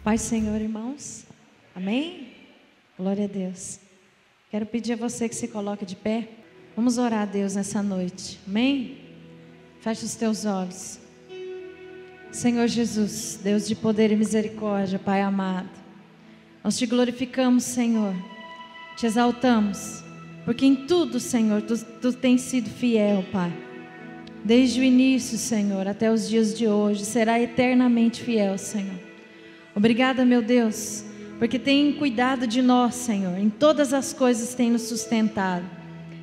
Paz, Senhor, irmãos. Amém? Glória a Deus. Quero pedir a você que se coloque de pé. Vamos orar a Deus nessa noite. Amém? Feche os teus olhos. Senhor Jesus, Deus de poder e misericórdia, Pai amado, nós te glorificamos, Senhor. Te exaltamos, porque em tudo, Senhor, tu tens sido fiel, Pai. Desde o início, Senhor, até os dias de hoje, será eternamente fiel, Senhor. Obrigada, meu Deus, porque tem cuidado de nós, Senhor. Em todas as coisas tem nos sustentado,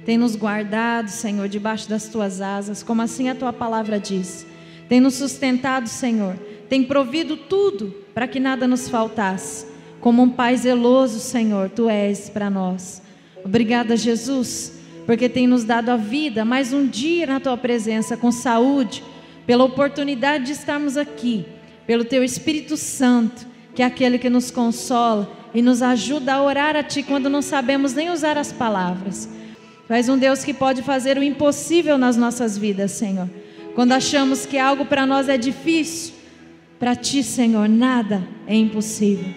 tem nos guardado, Senhor, debaixo das tuas asas, como assim a tua palavra diz. Tem nos sustentado, Senhor, tem provido tudo para que nada nos faltasse. Como um Pai zeloso, Senhor, tu és para nós. Obrigada, Jesus, porque tem nos dado a vida, mais um dia na tua presença, com saúde, pela oportunidade de estarmos aqui, pelo teu Espírito Santo, que é aquele que nos consola e nos ajuda a orar a ti quando não sabemos nem usar as palavras. Tu és um Deus que pode fazer o impossível nas nossas vidas, Senhor. Quando achamos que algo para nós é difícil, para ti, Senhor, nada é impossível.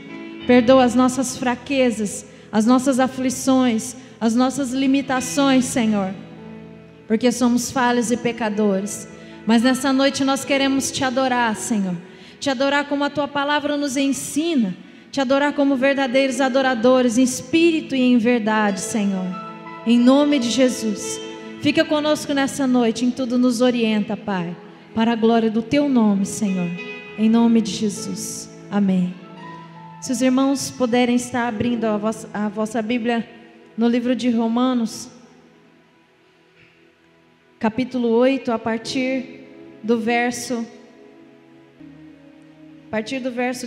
Perdoa as nossas fraquezas, as nossas aflições, as nossas limitações, Senhor, porque somos falhos e pecadores. Mas nessa noite nós queremos te adorar, Senhor. Te adorar como a tua palavra nos ensina. Te adorar como verdadeiros adoradores, em espírito e em verdade, Senhor. Em nome de Jesus. Fica conosco nessa noite, em tudo nos orienta, Pai, para a glória do teu nome, Senhor. Em nome de Jesus. Amém. Se os irmãos puderem estar abrindo a vossa Bíblia no livro de Romanos, capítulo 8, a partir do verso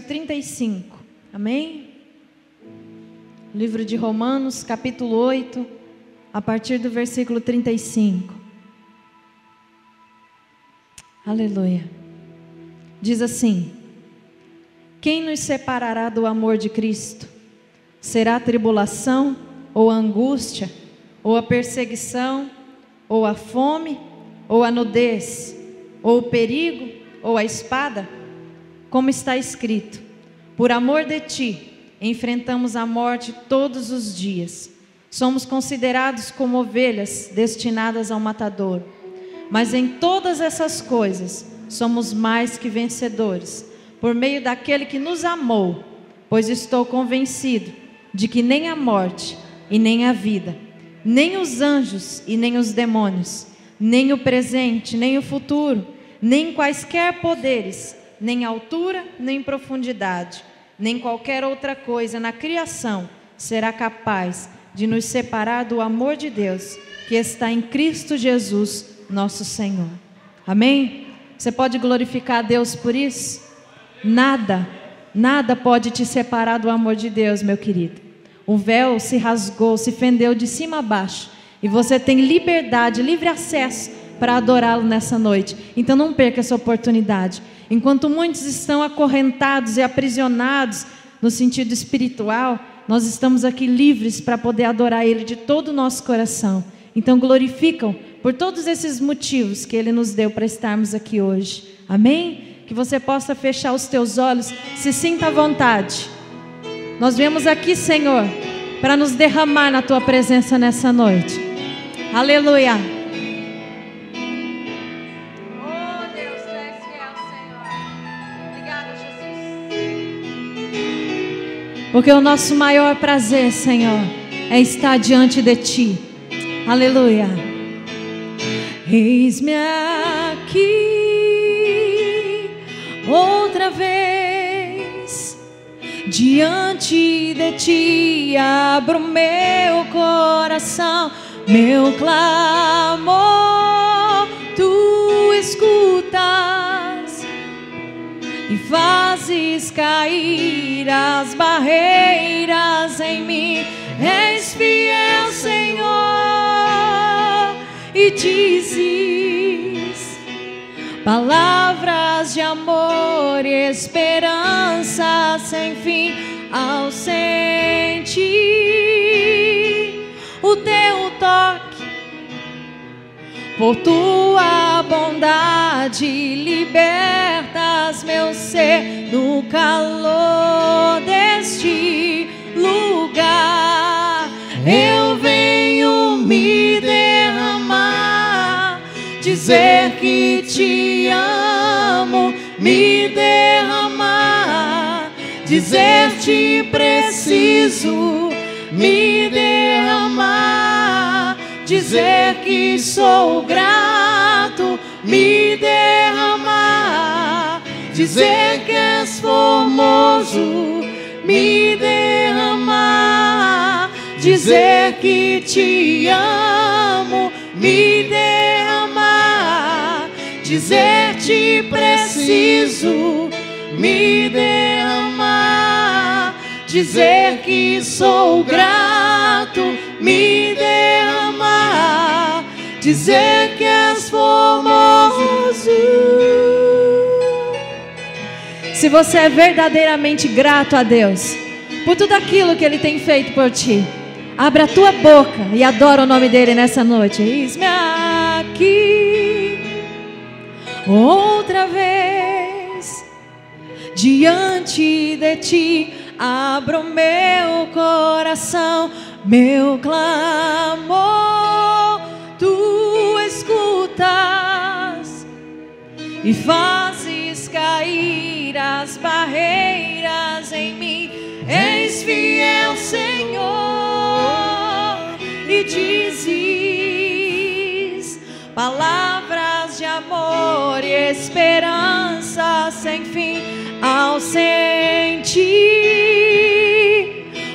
35, amém? Livro de Romanos, capítulo 8, a partir do versículo 35. Aleluia. Diz assim: quem nos separará do amor de Cristo? Será a tribulação, ou a angústia, ou a perseguição, ou a fome, ou a nudez, ou o perigo, ou a espada? Como está escrito: por amor de ti, enfrentamos a morte todos os dias. Somos considerados como ovelhas destinadas ao matadouro. Mas em todas essas coisas, somos mais que vencedores, por meio daquele que nos amou. Pois estou convencido de que nem a morte e nem a vida, nem os anjos e nem os demônios, nem o presente, nem o futuro, nem quaisquer poderes, nem altura, nem profundidade, nem qualquer outra coisa na criação será capaz de nos separar do amor de Deus, que está em Cristo Jesus, nosso Senhor. Amém? Você pode glorificar a Deus por isso? Nada pode te separar do amor de Deus, meu querido. O véu se rasgou, se fendeu de cima a baixo, e você tem liberdade, livre acesso para adorá-lo nessa noite. Então não perca essa oportunidade. Enquanto muitos estão acorrentados e aprisionados no sentido espiritual, nós estamos aqui livres para poder adorar Ele de todo o nosso coração. Então glorificam por todos esses motivos que Ele nos deu para estarmos aqui hoje. Amém? Que você possa fechar os teus olhos, se sinta à vontade. Nós viemos aqui, Senhor, para nos derramar na tua presença nessa noite. Aleluia. Oh Deus, tu és fiel, Senhor. Obrigada, Jesus. Porque o nosso maior prazer, Senhor, é estar diante de ti. Aleluia. Eis-me aqui outra vez, diante de ti abro meu coração, meu clamor tu escutas e fazes cair as barreiras em mim. És fiel, Senhor, e dizes palavras de amor e esperança sem fim. Ao sentir o teu toque, por tua bondade libertas meu ser no calor dizer que te amo, me derramar, dizer te preciso, me derramar, dizer que sou grato, me derramar, dizer que és formoso, me derramar, dizer que te amo, me derramar, dizer te preciso, me derramar, dizer que sou grato, me derramar, dizer que és formoso. Se você é verdadeiramente grato a Deus por tudo aquilo que Ele tem feito por ti, abra a tua boca e adora o nome dEle nessa noite. Eis-me aqui outra vez diante de ti, abro meu coração, meu clamor tu escutas e fazes cair as barreiras em mim. És fiel, Senhor, e dizes palavras de amor e esperança sem fim. Ao sentir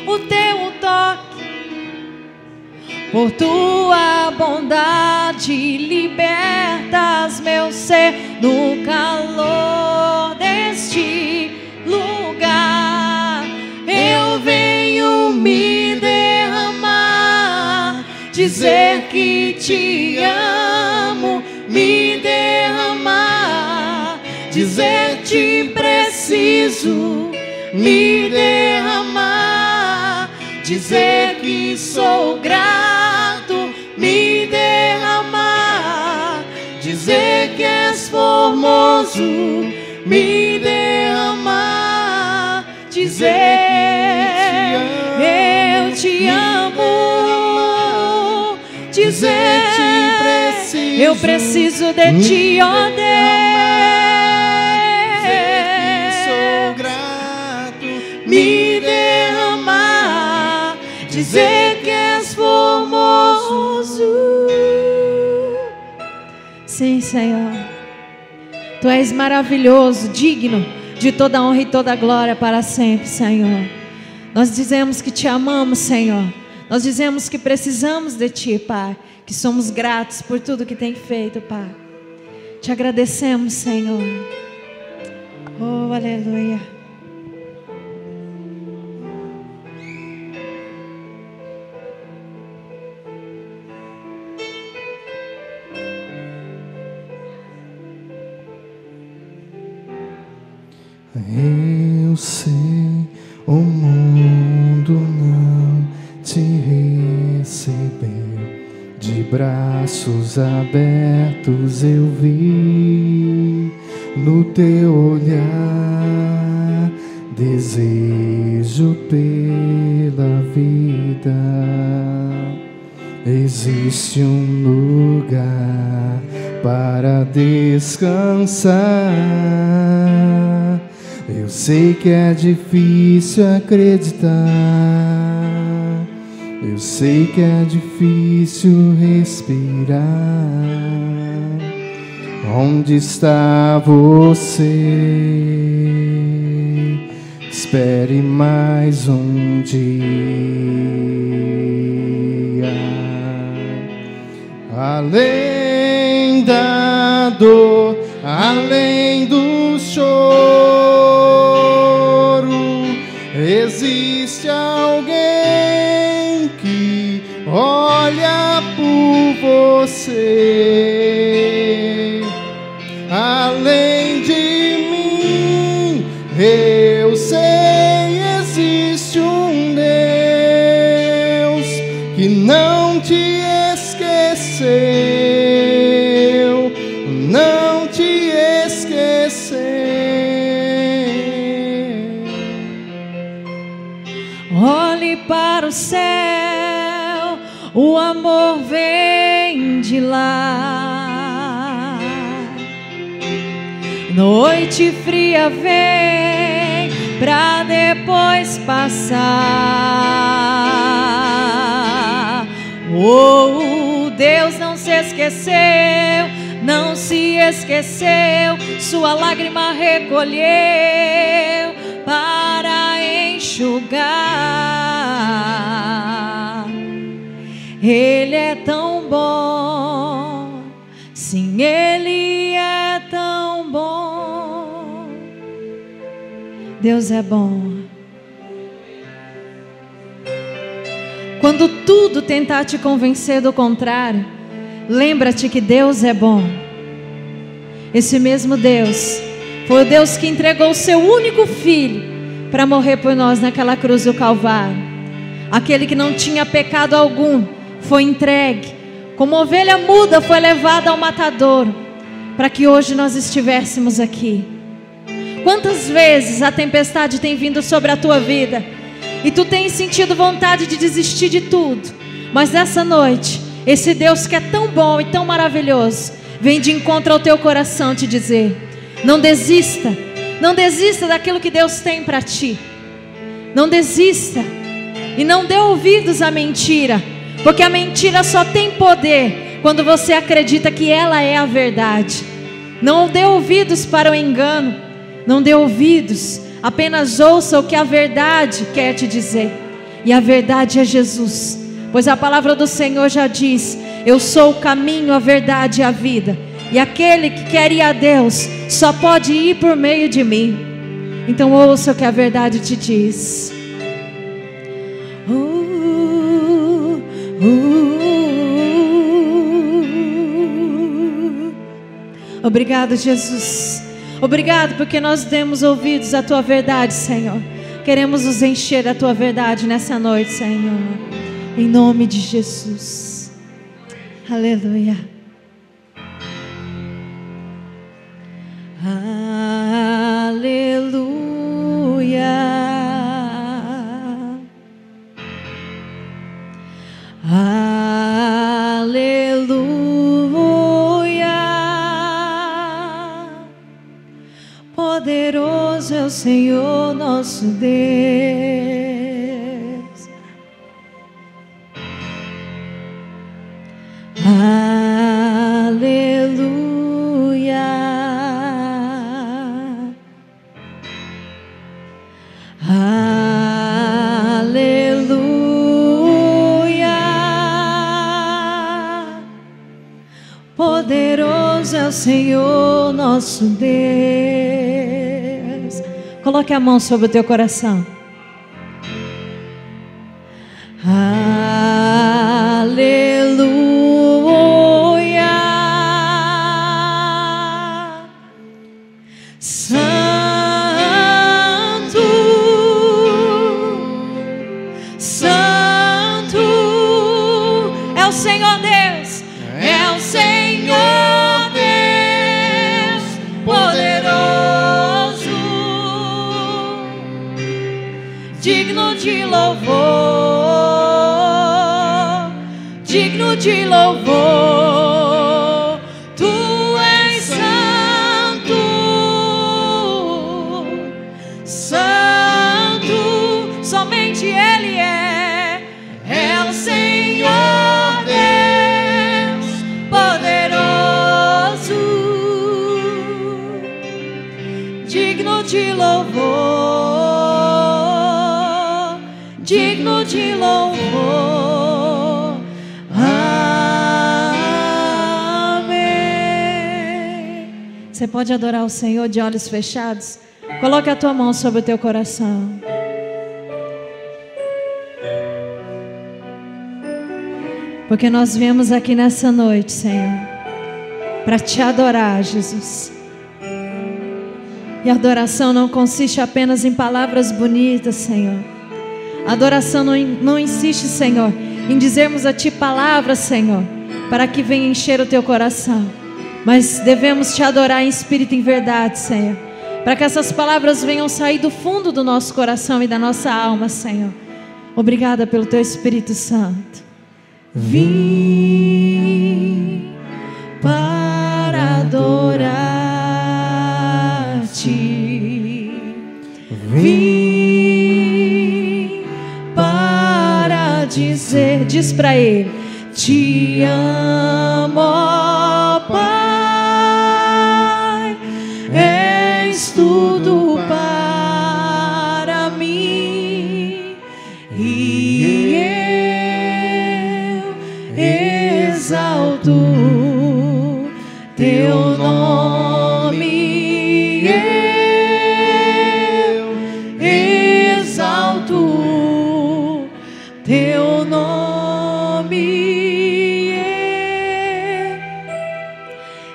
o teu toque, por tua bondade libertas meu ser no calor deste lugar. Eu venho me derramar, dizer que te amo, me derramar, dizer te preciso, me derramar, dizer que sou grato, me derramar, dizer que és formoso, me derramar, dizer eu te amo, dizer eu preciso de ti, ó Deus, sou grato, me derramar, dizer que és formoso. Sim, Senhor, Tu és maravilhoso, digno de toda honra e toda glória para sempre, Senhor. Nós dizemos que te amamos, Senhor. Nós dizemos que precisamos de ti, Pai, que somos gratos por tudo que tem feito, Pai. Te agradecemos, Senhor. Oh, aleluia. Eu sei, o mundo não te recebeu, de braços abertos eu vi no teu olhar desejo pela vida. Existe um lugar para descansar. Eu sei que é difícil acreditar, eu sei que é difícil respirar. Onde está você? Espere mais um dia. Além da dor, além do choro, existe alguém que olha por você. Além de mim, eu sei, existe um Deus que não te esqueceu, não te esqueceu. Olhe para o céu, o amor vem de lá. Noite fria vem pra depois passar. Oh, Deus não se esqueceu, não se esqueceu. Sua lágrima recolheu para enxugar. Ele é tão bom, sim, Ele é tão bom. Deus é bom. Quando tudo tentar te convencer do contrário, lembra-te que Deus é bom. Esse mesmo Deus foi o Deus que entregou o seu único filho para morrer por nós naquela cruz do Calvário. Aquele que não tinha pecado algum foi entregue, como ovelha muda foi levada ao matadouro, para que hoje nós estivéssemos aqui. Quantas vezes a tempestade tem vindo sobre a tua vida e tu tens sentido vontade de desistir de tudo, mas nessa noite esse Deus que é tão bom e tão maravilhoso vem de encontro ao teu coração te dizer: não desista, não desista daquilo que Deus tem para ti. Não desista e não dê ouvidos à mentira, porque a mentira só tem poder quando você acredita que ela é a verdade. Não dê ouvidos para o engano, não dê ouvidos, apenas ouça o que a verdade quer te dizer. E a verdade é Jesus, pois a palavra do Senhor já diz: eu sou o caminho, a verdade e a vida, e aquele que quer ir a Deus só pode ir por meio de mim. Então ouça o que a verdade te diz. Obrigado, Jesus. Obrigado porque nós demos ouvidos à tua verdade, Senhor. Queremos nos encher da tua verdade nessa noite, Senhor, em nome de Jesus. Aleluia. Aleluia. Aleluia. Poderoso é o Senhor nosso Deus. Aleluia. Aleluia. Poderoso é o Senhor nosso Deus. Coloque a mão sobre o teu coração. Aleluia. Santo é o Senhor Deus, é o Senhor Deus poderoso, digno de louvor, digno de louvor. Tu és santo, santo, somente Ele é o Senhor Deus poderoso, digno de louvor, digno de louvor. Amém. Você pode adorar o Senhor de olhos fechados? Coloque a tua mão sobre o teu coração. Porque nós viemos aqui nessa noite, Senhor, para te adorar, Jesus. E a adoração não consiste apenas em palavras bonitas, Senhor. A adoração não insiste, Senhor, em dizermos a Ti palavras, Senhor, para que venha encher o Teu coração. Mas devemos Te adorar em espírito e em verdade, Senhor, para que essas palavras venham sair do fundo do nosso coração e da nossa alma, Senhor. Obrigada pelo Teu Espírito Santo. Vim para adorar. vim para dizer, diz para Ele: te amo, ó Pai, és tudo para mim, e eu exalto teu nome, eu exalto teu nome,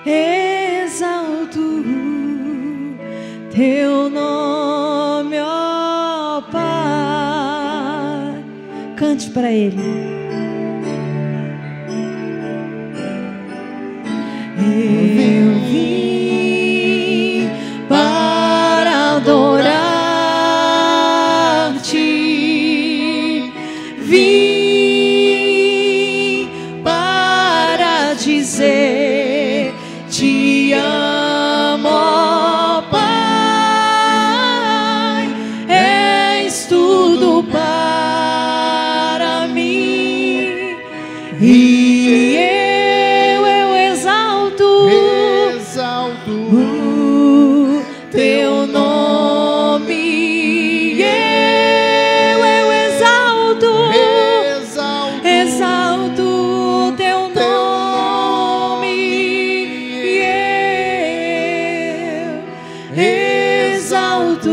exalto teu nome, ó Pai. Cante para Ele. Eu vim para adorar-te, vim para dizer: te amo, ó Pai, és tudo para mim, e eu exalto teu nome, eu exalto teu nome, eu exalto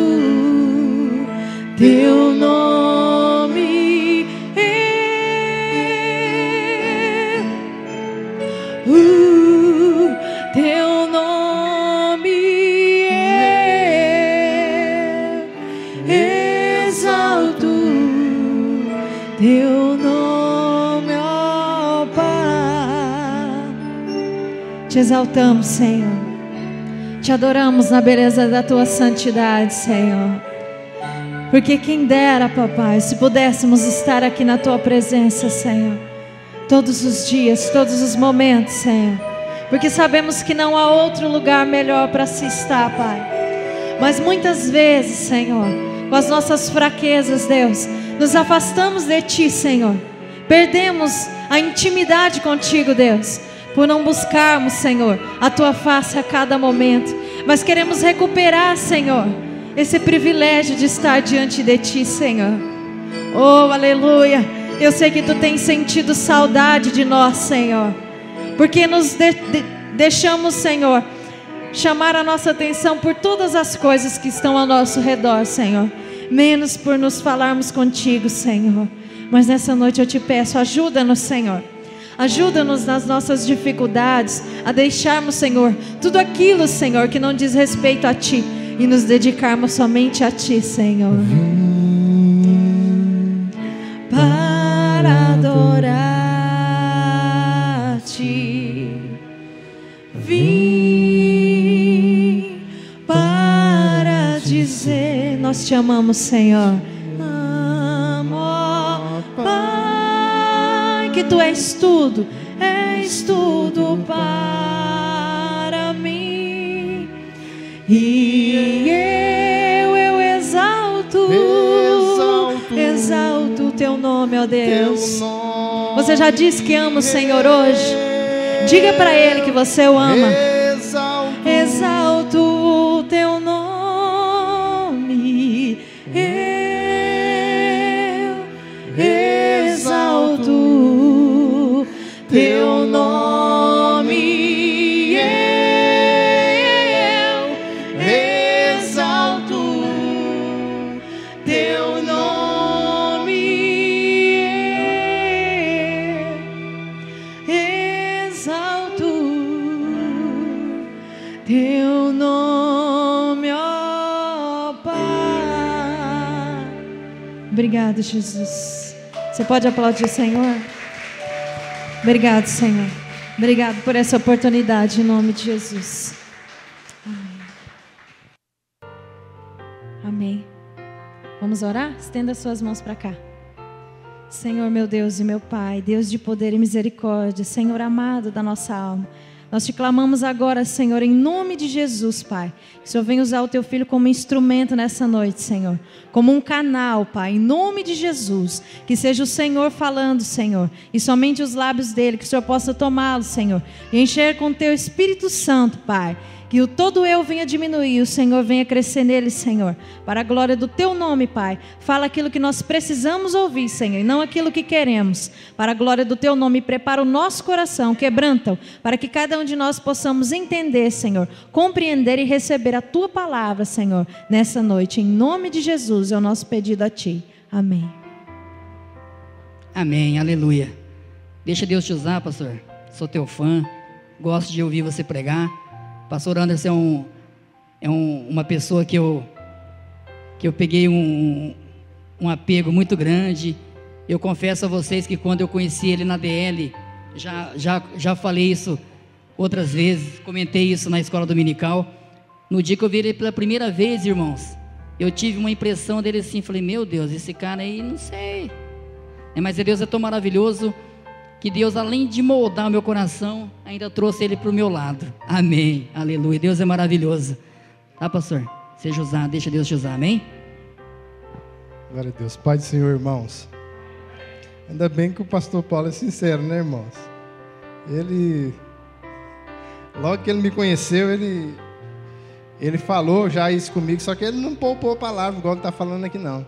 teu nome, teu nome, exalto teu nome, ó Pai. Te exaltamos, Senhor, te adoramos na beleza da tua santidade, Senhor, porque quem dera, papai, se pudéssemos estar aqui na tua presença, Senhor, todos os dias, todos os momentos, Senhor, porque sabemos que não há outro lugar melhor para se estar, Pai. Mas muitas vezes, Senhor, com as nossas fraquezas, Deus, nos afastamos de Ti, Senhor, perdemos a intimidade contigo, Deus, por não buscarmos, Senhor, a Tua face a cada momento. Mas queremos recuperar, Senhor, esse privilégio de estar diante de Ti, Senhor. Oh, aleluia. Eu sei que Tu tens sentido saudade de nós, Senhor, porque nos deixamos, Senhor, chamar a nossa atenção por todas as coisas que estão ao nosso redor, Senhor, menos por nos falarmos contigo, Senhor. Mas nessa noite eu te peço, ajuda-nos, Senhor. Ajuda-nos nas nossas dificuldades, a deixarmos, Senhor, tudo aquilo, Senhor, que não diz respeito a Ti, e nos dedicarmos somente a Ti, Senhor. Para adorar-te, vim para dizer: nós te amamos, Senhor. Amo, Pai, que Tu és tudo para mim, e eu exalto Teu nome, ó Deus. Você já disse que ama o Senhor hoje? Diga para Ele que você o ama. Exalto Teu nome, eu exalto Teu nome, eu exalto Teu nome, exalto Teu nome, ó Pai. Obrigado, Jesus. Você pode aplaudir o Senhor? Obrigado, Senhor. Obrigado por essa oportunidade, em nome de Jesus. Amém. Vamos orar? Estenda suas mãos para cá. Senhor, meu Deus e meu Pai, Deus de poder e misericórdia, Senhor amado da nossa alma, Nós te clamamos agora, Senhor, em nome de Jesus, Pai. Que o Senhor venha usar o teu filho como instrumento nessa noite, Senhor. Como um canal, Pai, em nome de Jesus. Que seja o Senhor falando, Senhor. E somente os lábios dele, que o Senhor possa tomá-lo, Senhor. E encher com o teu Espírito Santo, Pai. Que o todo eu venha diminuir, o Senhor venha crescer nele, Senhor. Para a glória do teu nome, Pai. Fala aquilo que nós precisamos ouvir, Senhor, e não aquilo que queremos. Para a glória do teu nome, prepara o nosso coração, quebranta-o, para que cada um de nós possamos entender, Senhor, compreender e receber a tua palavra, Senhor, nessa noite. Em nome de Jesus é o nosso pedido a ti. Amém. Amém, aleluia. Deixa Deus te usar, pastor. Sou teu fã, gosto de ouvir você pregar. Pastor Anderson uma pessoa que eu peguei um apego muito grande. Eu confesso a vocês que quando eu conheci ele na DL, já falei isso outras vezes, comentei isso na escola dominical. No dia que eu vi ele pela primeira vez, irmãos, eu tive uma impressão dele assim, falei, meu Deus, esse cara aí, não sei. Mas Deus é tão maravilhoso, que Deus, além de moldar o meu coração, ainda trouxe ele para o meu lado. Amém, aleluia. Deus é maravilhoso. Tá, pastor? Seja usado, deixa Deus te usar, amém? Glória a Deus. Pai do Senhor, irmãos. Ainda bem que o pastor Paulo é sincero, né, irmãos? Logo que ele me conheceu, ele falou já isso comigo, só que ele não poupou a palavra, igual ele está falando aqui, não.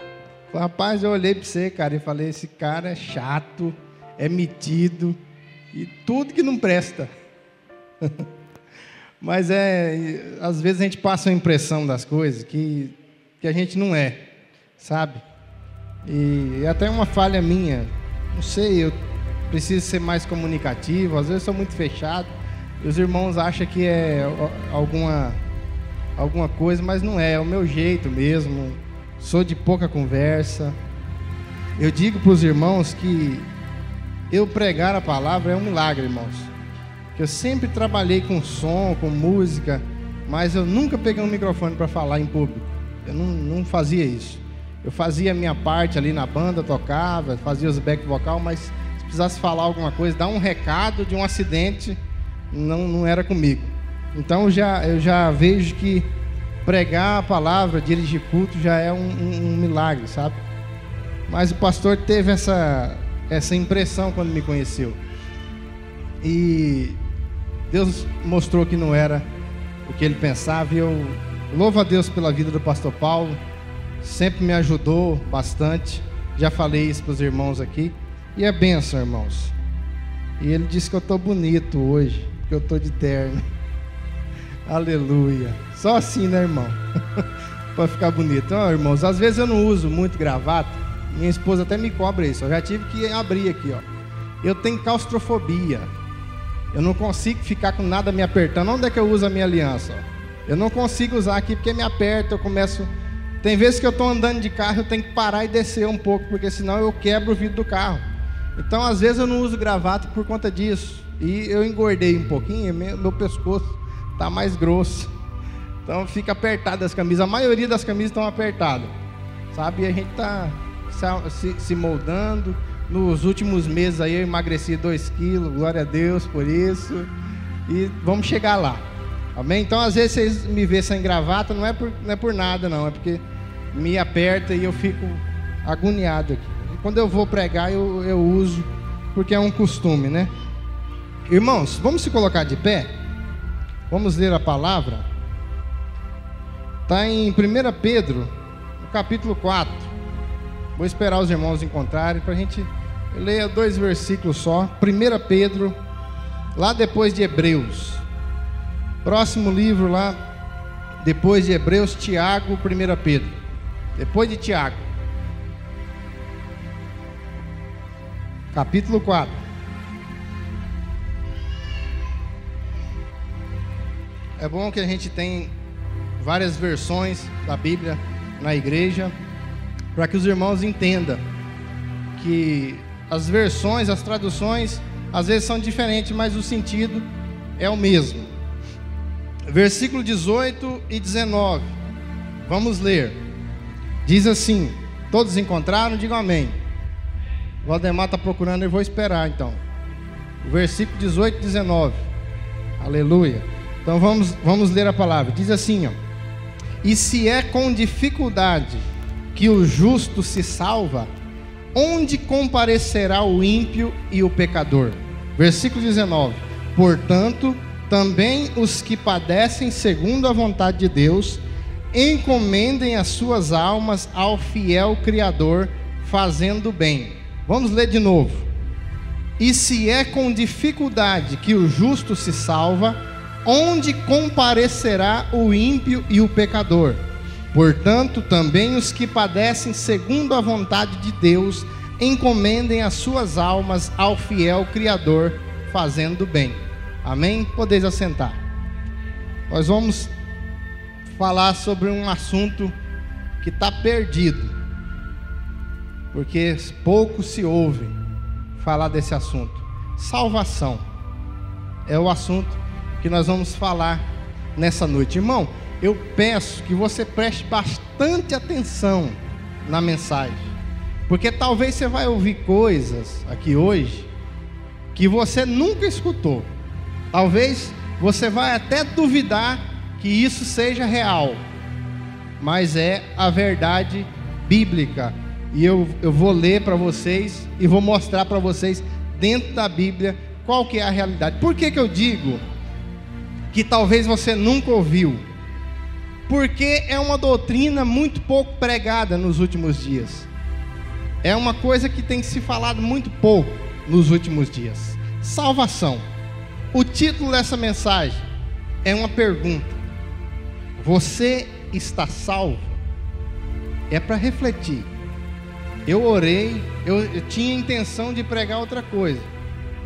Falei, rapaz, eu olhei para você, cara, e falei, esse cara é chato, é metido e tudo que não presta. Mas às vezes a gente passa uma impressão das coisas que a gente não é, sabe? E até uma falha minha, não sei, eu preciso ser mais comunicativo, às vezes eu sou muito fechado, e os irmãos acham que é alguma coisa, mas não é o meu jeito mesmo, sou de pouca conversa. Eu digo para os irmãos que eu pregar a palavra é um milagre, irmãos. Eu sempre trabalhei com som, com música, mas eu nunca peguei um microfone para falar em público. Eu não fazia isso. Eu fazia a minha parte ali na banda, tocava, fazia os back vocal, mas se precisasse falar alguma coisa, dar um recado de um acidente, não era comigo. Então eu já vejo que pregar a palavra, dirigir culto já é um milagre, sabe? Mas o pastor teve essa impressão quando me conheceu, e Deus mostrou que não era o que ele pensava. E eu louvo a Deus pela vida do pastor Paulo, sempre me ajudou bastante, já falei isso para os irmãos aqui, e é bênção, irmãos. E ele disse que eu estou bonito hoje, que eu estou de terno. Aleluia, só assim, né, irmão? Para ficar bonito. Então, irmãos, às vezes eu não uso muito gravata. Minha esposa até me cobra isso. Eu já tive que abrir aqui, ó. Eu tenho claustrofobia. Eu não consigo ficar com nada me apertando. Onde é que eu uso a minha aliança? Ó? Eu não consigo usar aqui porque me aperta. Eu começo. Tem vezes que eu estou andando de carro, eu tenho que parar e descer um pouco, porque senão eu quebro o vidro do carro. Então, às vezes eu não uso gravata por conta disso. E eu engordei um pouquinho, meu pescoço está mais grosso. Então fica apertado as camisas. A maioria das camisas estão apertadas, sabe? E a gente está se moldando. Nos últimos meses aí eu emagreci 2 quilos, glória a Deus por isso, e vamos chegar lá, amém? Então às vezes vocês me vêem sem gravata, não é por nada não, é porque me aperta e eu fico agoniado aqui. E quando eu vou pregar eu uso, porque é um costume, né? Irmãos, vamos se colocar de pé, vamos ler a palavra. Está em 1 Pedro, no capítulo 4. Vou esperar os irmãos encontrarem para a gente ler 2 versículos só. 1 Pedro, lá depois de Hebreus. Próximo livro lá, depois de Hebreus, Tiago, 1 Pedro. Depois de Tiago. Capítulo 4. É bom que a gente tem várias versões da Bíblia na igreja, para que os irmãos entendam que as versões, as traduções, às vezes são diferentes, mas o sentido é o mesmo. Versículo 18 e 19. Vamos ler. Diz assim: todos encontraram? Digam amém. O Valdemar está procurando, eu vou esperar então. O versículo 18 e 19. Aleluia. Então vamos ler a palavra. Diz assim, ó: e se é com dificuldade que o justo se salva, onde comparecerá o ímpio e o pecador? Versículo 19: portanto, também os que padecem segundo a vontade de Deus, encomendem as suas almas ao fiel Criador, fazendo bem. Vamos ler de novo. E se é com dificuldade que o justo se salva, onde comparecerá o ímpio e o pecador? Portanto, também os que padecem segundo a vontade de Deus, encomendem as suas almas ao fiel Criador, fazendo bem. Amém? Podeis assentar. Nós vamos falar sobre um assunto que está perdido, porque pouco se ouve falar desse assunto. Salvação é o assunto que nós vamos falar nessa noite. Irmão, eu peço que você preste bastante atenção na mensagem, porque talvez você vai ouvir coisas aqui hoje que você nunca escutou. Talvez você vai até duvidar que isso seja real, mas é a verdade bíblica. E eu vou ler para vocês e vou mostrar para vocês dentro da Bíblia qual que é a realidade. Por que eu digo que talvez você nunca ouviu? Porque é uma doutrina muito pouco pregada nos últimos dias. É uma coisa que tem se falado muito pouco nos últimos dias. Salvação. O título dessa mensagem é uma pergunta: você está salvo? É para refletir. Eu orei, eu tinha intenção de pregar outra coisa.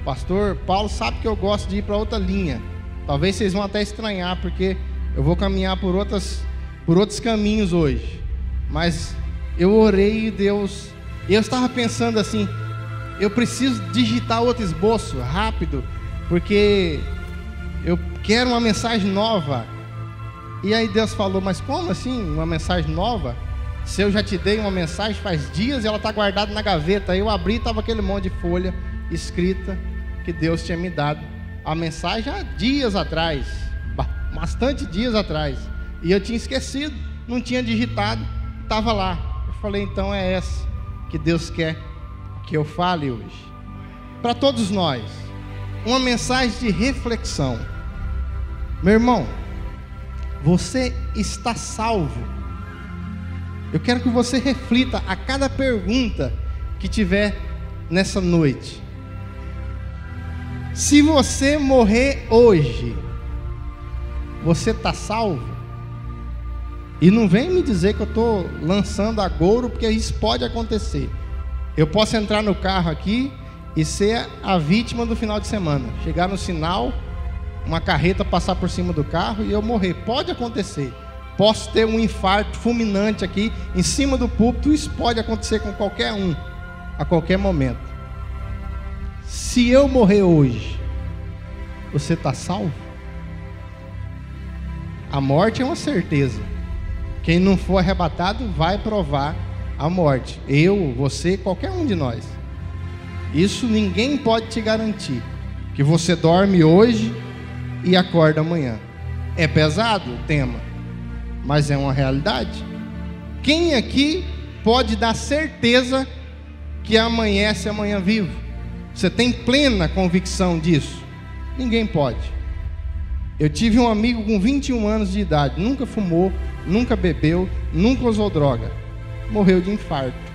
Pastor Paulo sabe que eu gosto de ir para outra linha. Talvez vocês vão até estranhar, porque eu vou caminhar por outros caminhos hoje. Mas eu orei e Deus... eu estava pensando assim, eu preciso digitar outro esboço rápido, porque eu quero uma mensagem nova. E aí Deus falou: mas como assim uma mensagem nova? Se eu já te dei uma mensagem faz dias e ela está guardada na gaveta. Aí eu abri e estava aquele monte de folha escrita que Deus tinha me dado a mensagem há dias atrás, bastante dias atrás, e eu tinha esquecido, não tinha digitado, estava lá. Eu falei: então é essa que Deus quer que eu fale hoje para todos nós, uma mensagem de reflexão. Meu irmão, você está salvo? Eu quero que você reflita a cada pergunta que tiver nessa noite. Se você morrer hoje, você está salvo? E não vem me dizer que eu estou lançando agouro, porque isso pode acontecer. Eu posso entrar no carro aqui e ser a vítima do final de semana. Chegar no sinal, uma carreta passar por cima do carro e eu morrer. Pode acontecer. Posso ter um infarto fulminante aqui em cima do púlpito. Isso pode acontecer com qualquer um, a qualquer momento. Se eu morrer hoje, você está salvo? A morte é uma certeza. Quem não for arrebatado vai provar a morte. Eu, você, qualquer um de nós. Isso ninguém pode te garantir, que você dorme hoje e acorda amanhã. É pesado o tema, mas é uma realidade. Quem aqui pode dar certeza que amanhece amanhã vivo? Você tem plena convicção disso? Ninguém pode. Eu tive um amigo com 21 anos de idade, nunca fumou, nunca bebeu, nunca usou droga. Morreu de infarto.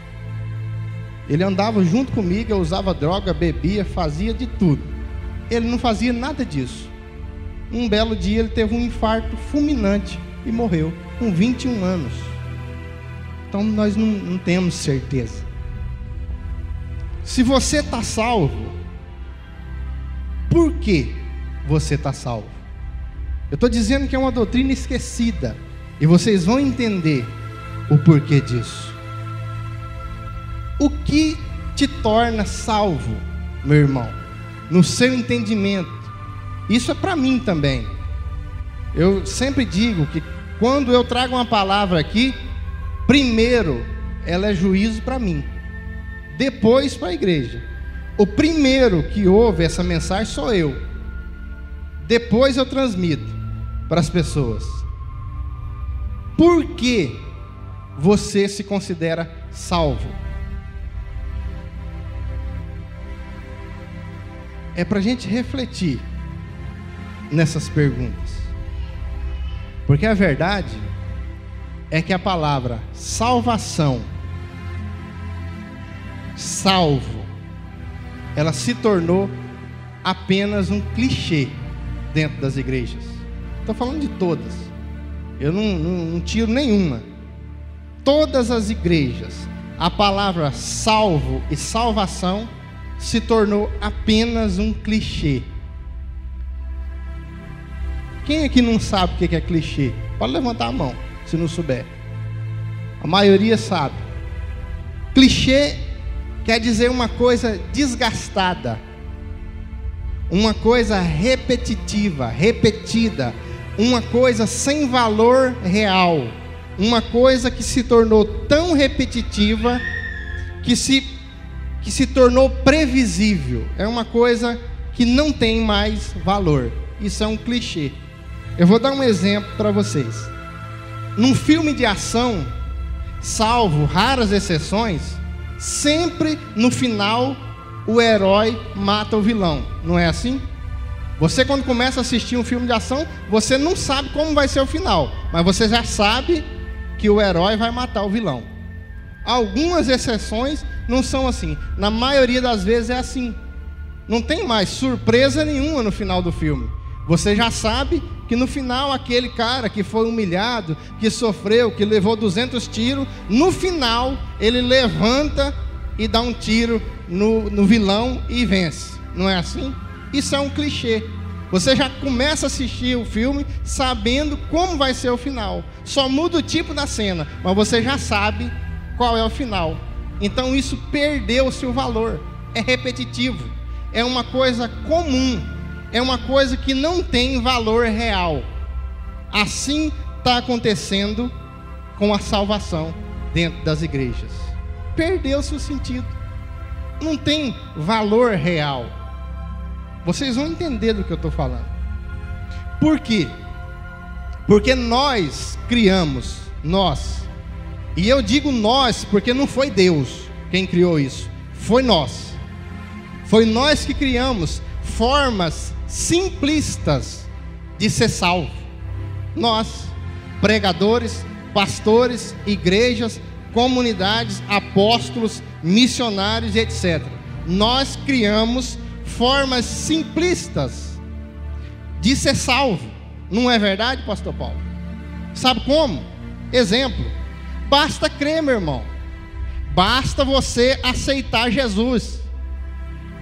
Ele andava junto comigo, eu usava droga, bebia, fazia de tudo. Ele não fazia nada disso. Um belo dia ele teve um infarto fulminante e morreu com 21 anos. Então nós não temos certeza. Se você está salvo, por que você está salvo? Eu estou dizendo que é uma doutrina esquecida, e vocês vão entender o porquê disso. O que te torna salvo, meu irmão? No seu entendimento. Isso é para mim também. Eu sempre digo que quando eu trago uma palavra aqui, primeiro ela é juízo para mim, depois para a igreja. O primeiro que ouve essa mensagem sou eu. depois eu transmito para as pessoas. Por que você se considera salvo? É para a gente refletir nessas perguntas. Porque a verdade é que a palavra salvação, salvo, ela se tornou apenas um clichê dentro das igrejas. Estou falando de todas. Eu não tiro nenhuma. Todas as igrejas, a palavra salvo e salvação se tornou apenas um clichê. Quem aqui não sabe o que é clichê? Pode levantar a mão, se não souber. A maioria sabe. Clichê quer dizer uma coisa desgastada, uma coisa repetitiva, repetida, uma coisa sem valor real, uma coisa que se tornou tão repetitiva que se tornou previsível. É uma coisa que não tem mais valor. Isso é um clichê. Eu vou dar um exemplo para vocês. Num filme de ação, salvo raras exceções, sempre no final o herói mata o vilão. Não é assim? Você, quando começa a assistir um filme de ação, você não sabe como vai ser o final, mas você já sabe que o herói vai matar o vilão. Algumas exceções não são assim. Na maioria das vezes é assim. Não tem mais surpresa nenhuma no final do filme. Você já sabe que no final aquele cara que foi humilhado, que sofreu, que levou 200 tiros, no final ele levanta e dá um tiro no vilão e vence. Não é assim? Isso é um clichê. Você já começa a assistir o filme sabendo como vai ser o final. Só muda o tipo da cena, mas você já sabe qual é o final. Então isso perdeu o seu valor. É repetitivo. É uma coisa comum. É uma coisa que não tem valor real. Assim está acontecendo com a salvação dentro das igrejas. Perdeu-se o sentido. Não tem valor real. Vocês vão entender do que eu estou falando. Por quê? Porque nós criamos, e eu digo nós porque não foi Deus quem criou isso, foi nós. Foi nós que criamos formas simplistas de ser salvo. Nós, pregadores, pastores, igrejas, comunidades, apóstolos, missionários, etc. Nós criamos formas simplistas de ser salvo. Não é verdade, pastor Paulo? Sabe como? Exemplo: basta crer, meu irmão. Basta você aceitar Jesus.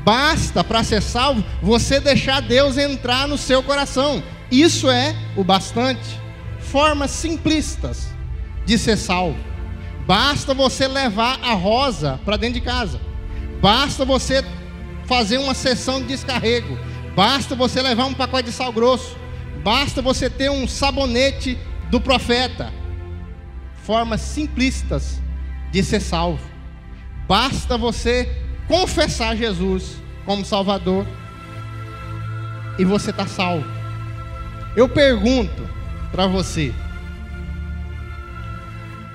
Basta, para ser salvo, você deixar Deus entrar no seu coração. Isso é o bastante. Formas simplistas de ser salvo. Basta você levar a rosa para dentro de casa. Basta você fazer uma sessão de descarrego. Basta você levar um pacote de sal grosso. Basta você ter um sabonete do profeta. Formas simplistas de ser salvo. Basta você confessar Jesus como Salvador e você está salvo. Eu pergunto para você: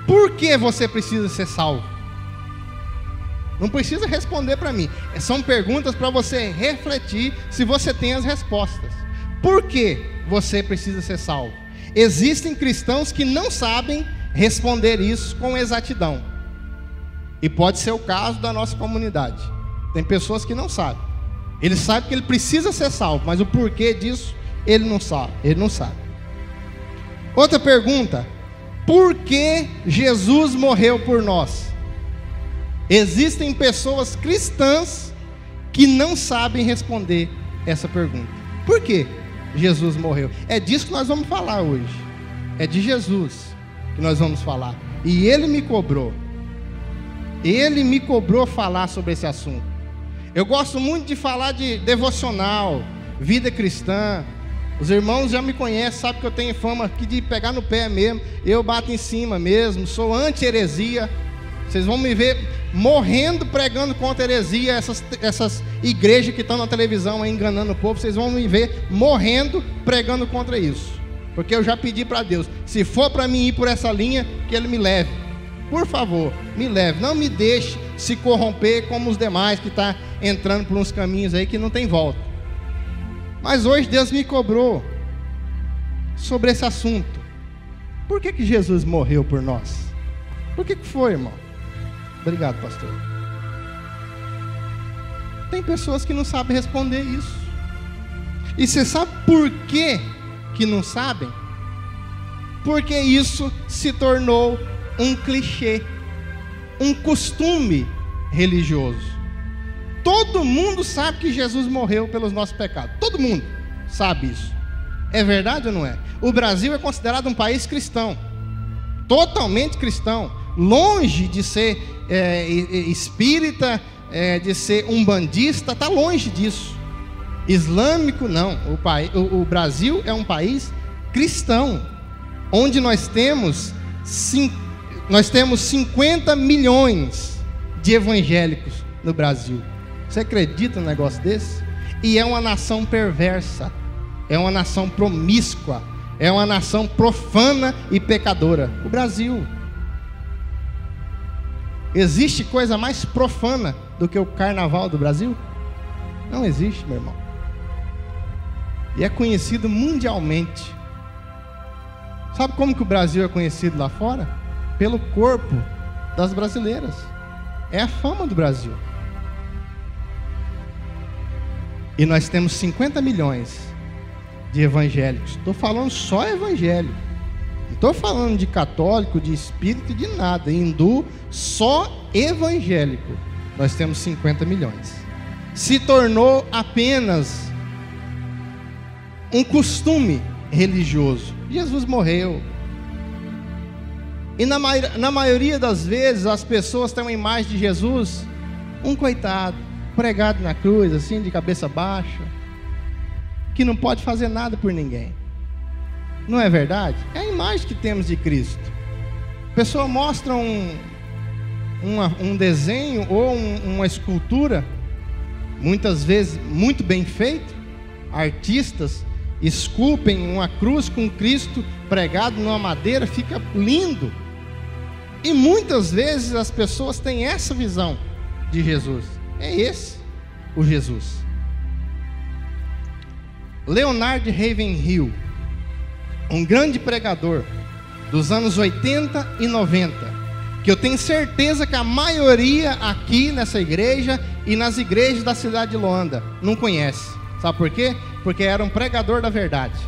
por que você precisa ser salvo? Não precisa responder para mim. São perguntas para você refletir se você tem as respostas. Por que você precisa ser salvo? Existem cristãos que não sabem responder isso com exatidão. E pode ser o caso da nossa comunidade. Tem pessoas que não sabem. Ele sabe que ele precisa ser salvo, mas o porquê disso ele não sabe. Outra pergunta: por que Jesus morreu por nós? Existem pessoas cristãs que não sabem responder essa pergunta. Por que Jesus morreu? É disso que nós vamos falar hoje. É de Jesus que nós vamos falar. E Ele me cobrou falar sobre esse assunto. Eu gosto muito de falar de devocional, vida cristã. Os irmãos já me conhecem, sabem que eu tenho fama aqui de pegar no pé mesmo. Eu bato em cima mesmo, sou anti-heresia. Vocês vão me ver morrendo pregando contra heresia. Essas igrejas que estão na televisão aí enganando o povo, vocês vão me ver morrendo pregando contra isso. Porque eu já pedi para Deus, se for para mim ir por essa linha, que Ele me leve. Por favor, me leve. Não me deixe se corromper como os demais que estão entrando por uns caminhos aí que não tem volta. Mas hoje Deus me cobrou sobre esse assunto. Por que Jesus morreu por nós? Por que foi, irmão? Obrigado, pastor. Tem pessoas que não sabem responder isso. E você sabe por que não sabem? Porque isso se tornou um clichê, um costume religioso. Todo mundo sabe que Jesus morreu pelos nossos pecados. Todo mundo sabe isso. É verdade ou não é? O Brasil é considerado um país cristão, totalmente cristão, longe de ser espírita, de ser umbandista, está longe disso. Islâmico não. O Brasil é um país cristão, onde nós temos 50 milhões de evangélicos no Brasil. Você acredita num negócio desse? E é uma nação perversa, é uma nação promíscua, é uma nação profana e pecadora. O Brasil. Existe coisa mais profana do que o carnaval do Brasil? Não existe, meu irmão. E é conhecido mundialmente. Sabe como que o Brasil é conhecido lá fora? Pelo corpo das brasileiras. É a fama do Brasil. E nós temos 50 milhões de evangélicos. Estou falando só evangélico. Não estou falando de católico, de espírito, de nada. Hindu, só evangélico. Nós temos 50 milhões. Se tornou apenas um costume religioso. Jesus morreu. E na maioria das vezes as pessoas têm uma imagem de Jesus, um coitado, pregado na cruz, assim, de cabeça baixa, que não pode fazer nada por ninguém. Não é verdade? É a imagem que temos de Cristo. A pessoa mostra um desenho ou uma escultura, muitas vezes muito bem feito. Artistas esculpem uma cruz com Cristo pregado numa madeira, fica lindo. E muitas vezes as pessoas têm essa visão de Jesus. É esse o Jesus. Leonard Ravenhill, um grande pregador dos anos 80 e 90, que eu tenho certeza que a maioria aqui nessa igreja e nas igrejas da cidade de Luanda não conhece. Sabe por quê? Porque era um pregador da verdade.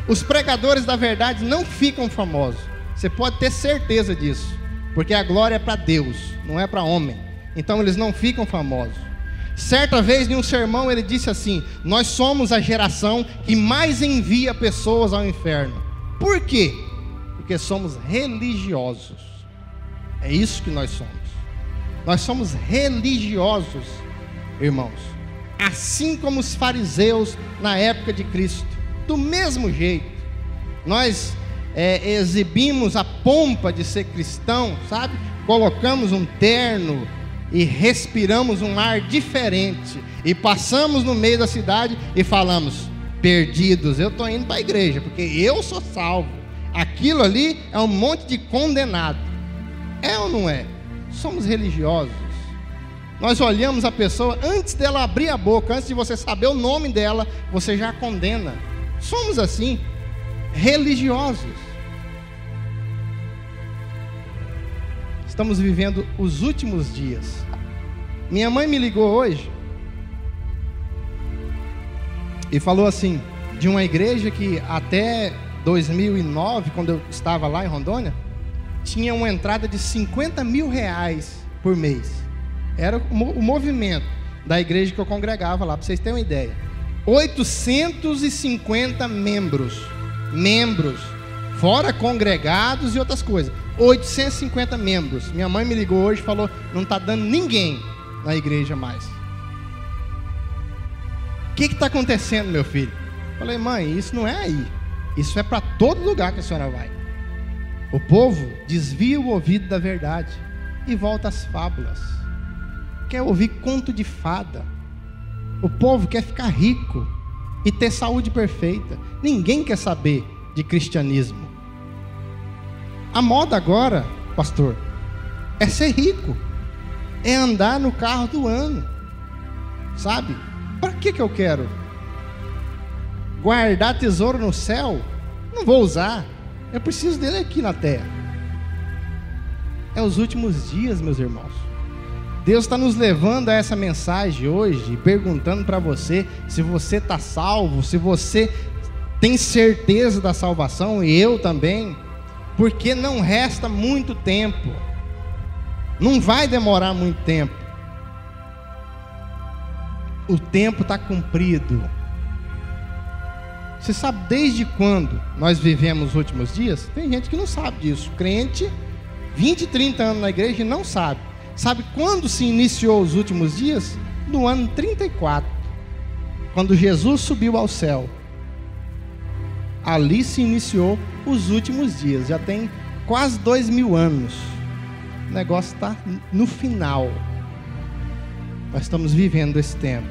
Os pregadores da verdade não ficam famosos. Você pode ter certeza disso. Porque a glória é para Deus, não é para homem. Então eles não ficam famosos. Certa vez em um sermão ele disse assim: nós somos a geração que mais envia pessoas ao inferno. Por quê? Porque somos religiosos. É isso que nós somos. Nós somos religiosos, irmãos. Assim como os fariseus na época de Cristo. Do mesmo jeito. Nós exibimos a pompa de ser cristão, sabe? Colocamos um terno e respiramos um ar diferente. E passamos no meio da cidade e falamos: perdidos, eu estou indo para a igreja, porque eu sou salvo. Aquilo ali é um monte de condenado. É ou não é? Somos religiosos. Nós olhamos a pessoa, antes dela abrir a boca, antes de você saber o nome dela, você já condena. Somos assim, religiosos. Estamos vivendo os últimos dias. Minha mãe me ligou hoje e falou assim, de uma igreja que até 2009, quando eu estava lá em Rondônia, tinha uma entrada de 50 mil reais por mês. Era o movimento da igreja que eu congregava lá, para vocês terem uma ideia. 850 membros, fora congregados e outras coisas. 850 membros. Minha mãe me ligou hoje e falou: não está dando ninguém na igreja mais. O que está acontecendo, meu filho? Falei: mãe, isso não é aí. Isso é para todo lugar que a senhora vai. O povo desvia o ouvido da verdade. e volta às fábulas. Quer ouvir conto de fada. O povo quer ficar rico e ter saúde perfeita. Ninguém quer saber de cristianismo. A moda agora, pastor, é ser rico, é andar no carro do ano, sabe? Para que eu quero? Guardar tesouro no céu? Não vou usar, eu preciso dele aqui na terra. É os últimos dias, meus irmãos. Deus está nos levando a essa mensagem hoje, perguntando para você se você está salvo, se você tem certeza da salvação, e eu também, porque não resta muito tempo, não vai demorar muito tempo, o tempo está cumprido. Você sabe desde quando nós vivemos os últimos dias? Tem gente que não sabe disso, crente, 20, 30 anos na igreja e não sabe. Sabe quando se iniciou os últimos dias? No ano 34, quando Jesus subiu ao céu. Ali se iniciou os últimos dias, já tem quase 2000 anos. O negócio está no final. Nós estamos vivendo esse tempo.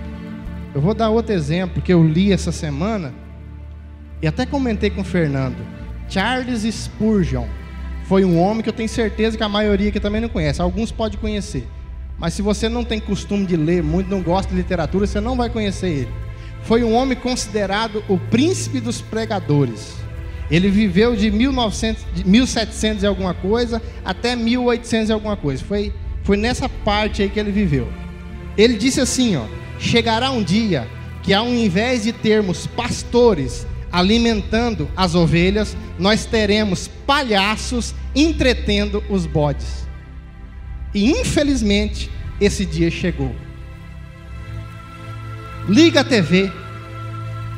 Eu vou dar outro exemplo que eu li essa semana e até comentei com o Fernando. Charles Spurgeon foi um homem que eu tenho certeza que a maioria aqui também não conhece. Alguns podem conhecer, mas se você não tem costume de ler muito, não gosta de literatura, você não vai conhecer ele. Foi um homem considerado o príncipe dos pregadores. Ele viveu de 1700 e alguma coisa até 1800 e alguma coisa. Foi nessa parte aí que ele viveu. Ele disse assim, ó: chegará um dia que, ao invés de termos pastores alimentando as ovelhas, nós teremos palhaços entretendo os bodes. E infelizmente esse dia chegou. Liga a TV,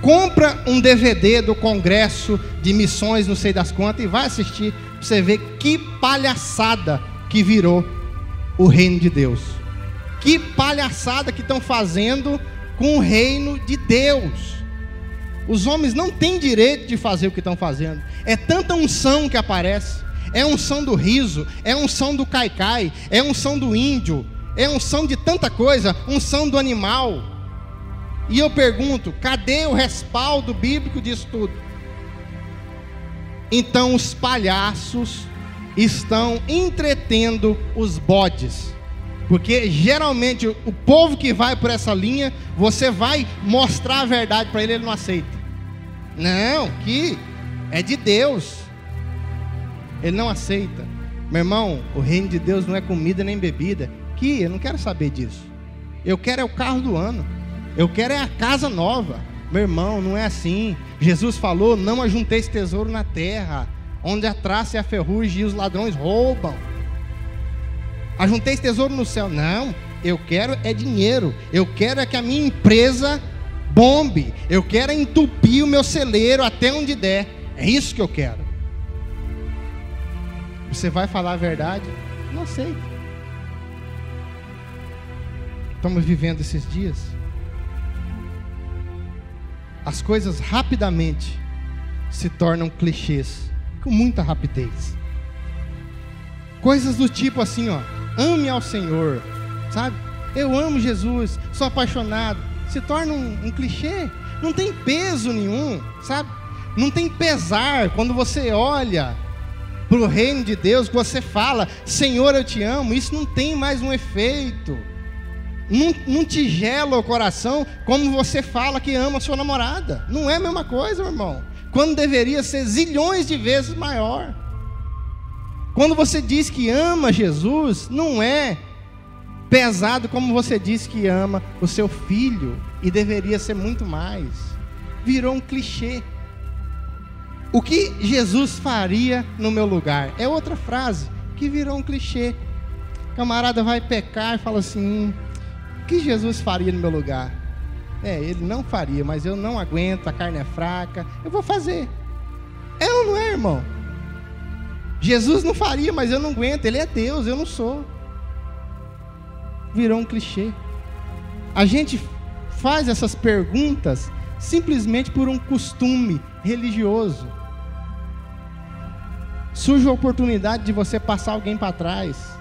compra um DVD do Congresso de Missões, não sei das quantas, e vai assistir para você ver que palhaçada que virou o reino de Deus. Que palhaçada que estão fazendo com o reino de Deus. Os homens não têm direito de fazer o que estão fazendo. É tanta unção que aparece. É unção do riso, é unção do caicai, é unção do índio, é unção de tanta coisa, unção do animal. E eu pergunto, cadê o respaldo bíblico disso tudo? Então os palhaços estão entretendo os bodes. Porque geralmente o povo que vai por essa linha, você vai mostrar a verdade para ele, ele não aceita. Não, que é de Deus. Ele não aceita. Meu irmão, o reino de Deus não é comida nem bebida. Que eu não quero saber disso. Eu quero é o carro do ano. Eu quero é a casa nova. Meu irmão, não é assim. Jesus falou: não ajunteis tesouro na terra, onde a traça e a ferrugem e os ladrões roubam. Ajunteis tesouro no céu. Não, eu quero é dinheiro. Eu quero é que a minha empresa bombe. Eu quero é entupir o meu celeiro até onde der. É isso que eu quero. Você vai falar a verdade? Não aceita. Estamos vivendo esses dias. As coisas rapidamente se tornam clichês, com muita rapidez. Coisas do tipo assim, ó: ame ao Senhor, sabe? Eu amo Jesus, sou apaixonado. Se torna um clichê. Não tem peso nenhum, sabe? Não tem pesar quando você olha para o reino de Deus, que você fala: Senhor, eu te amo. Isso não tem mais um efeito. Não te gela o coração como você fala que ama a sua namorada. Não é a mesma coisa, meu irmão. Quando deveria ser zilhões de vezes maior. Quando você diz que ama Jesus, não é pesado como você diz que ama o seu filho, e deveria ser muito mais. Virou um clichê. O que Jesus faria no meu lugar? É outra frase que virou um clichê. O camarada vai pecar e fala assim: o que Jesus faria no meu lugar? Ele não faria, mas eu não aguento, a carne é fraca, eu vou fazer. É ou não é, irmão? Jesus não faria, mas eu não aguento, Ele é Deus, eu não sou. Virou um clichê. A gente faz essas perguntas simplesmente por um costume religioso. Surge a oportunidade de você passar alguém para trás.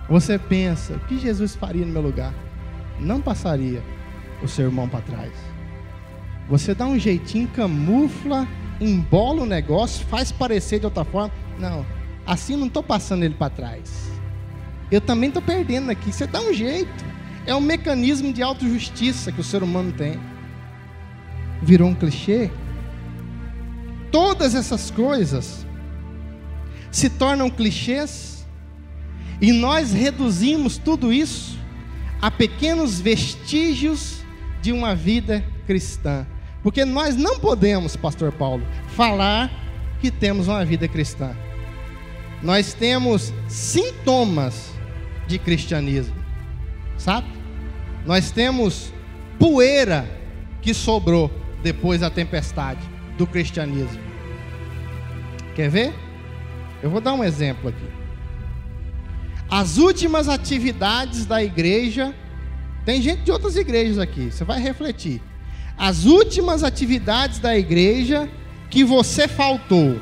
Você pensa, o que Jesus faria no meu lugar? Não passaria o seu irmão para trás. Você dá um jeitinho, camufla, embola o negócio, faz parecer de outra forma. Não, assim não estou passando ele para trás. Eu também estou perdendo aqui. Você dá um jeito. É um mecanismo de autojustiça que o ser humano tem. Virou um clichê. Todas essas coisas se tornam clichês e nós reduzimos tudo isso a pequenos vestígios de uma vida cristã. Porque nós não podemos, pastor Paulo, falar que temos uma vida cristã. Nós temos sintomas de cristianismo, sabe? Nós temos poeira que sobrou depois da tempestade do cristianismo. Quer ver? Eu vou dar um exemplo aqui. As últimas atividades da igreja, tem gente de outras igrejas aqui, você vai refletir. As últimas atividades da igreja que você faltou,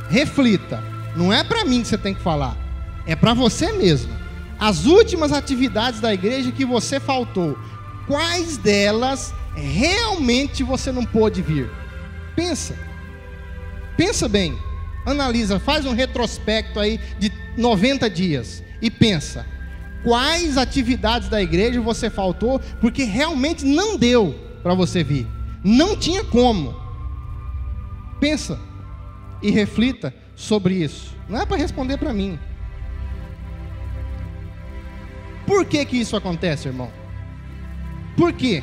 reflita. Não é para mim que você tem que falar, é para você mesmo. As últimas atividades da igreja que você faltou, quais delas realmente você não pôde vir? Pensa bem, analisa, faz um retrospecto aí de 90 dias e pensa, quais atividades da igreja você faltou porque realmente não deu para você vir, não tinha como. Pensa e reflita sobre isso. Não é para responder para mim. Por que isso acontece, irmão? Por quê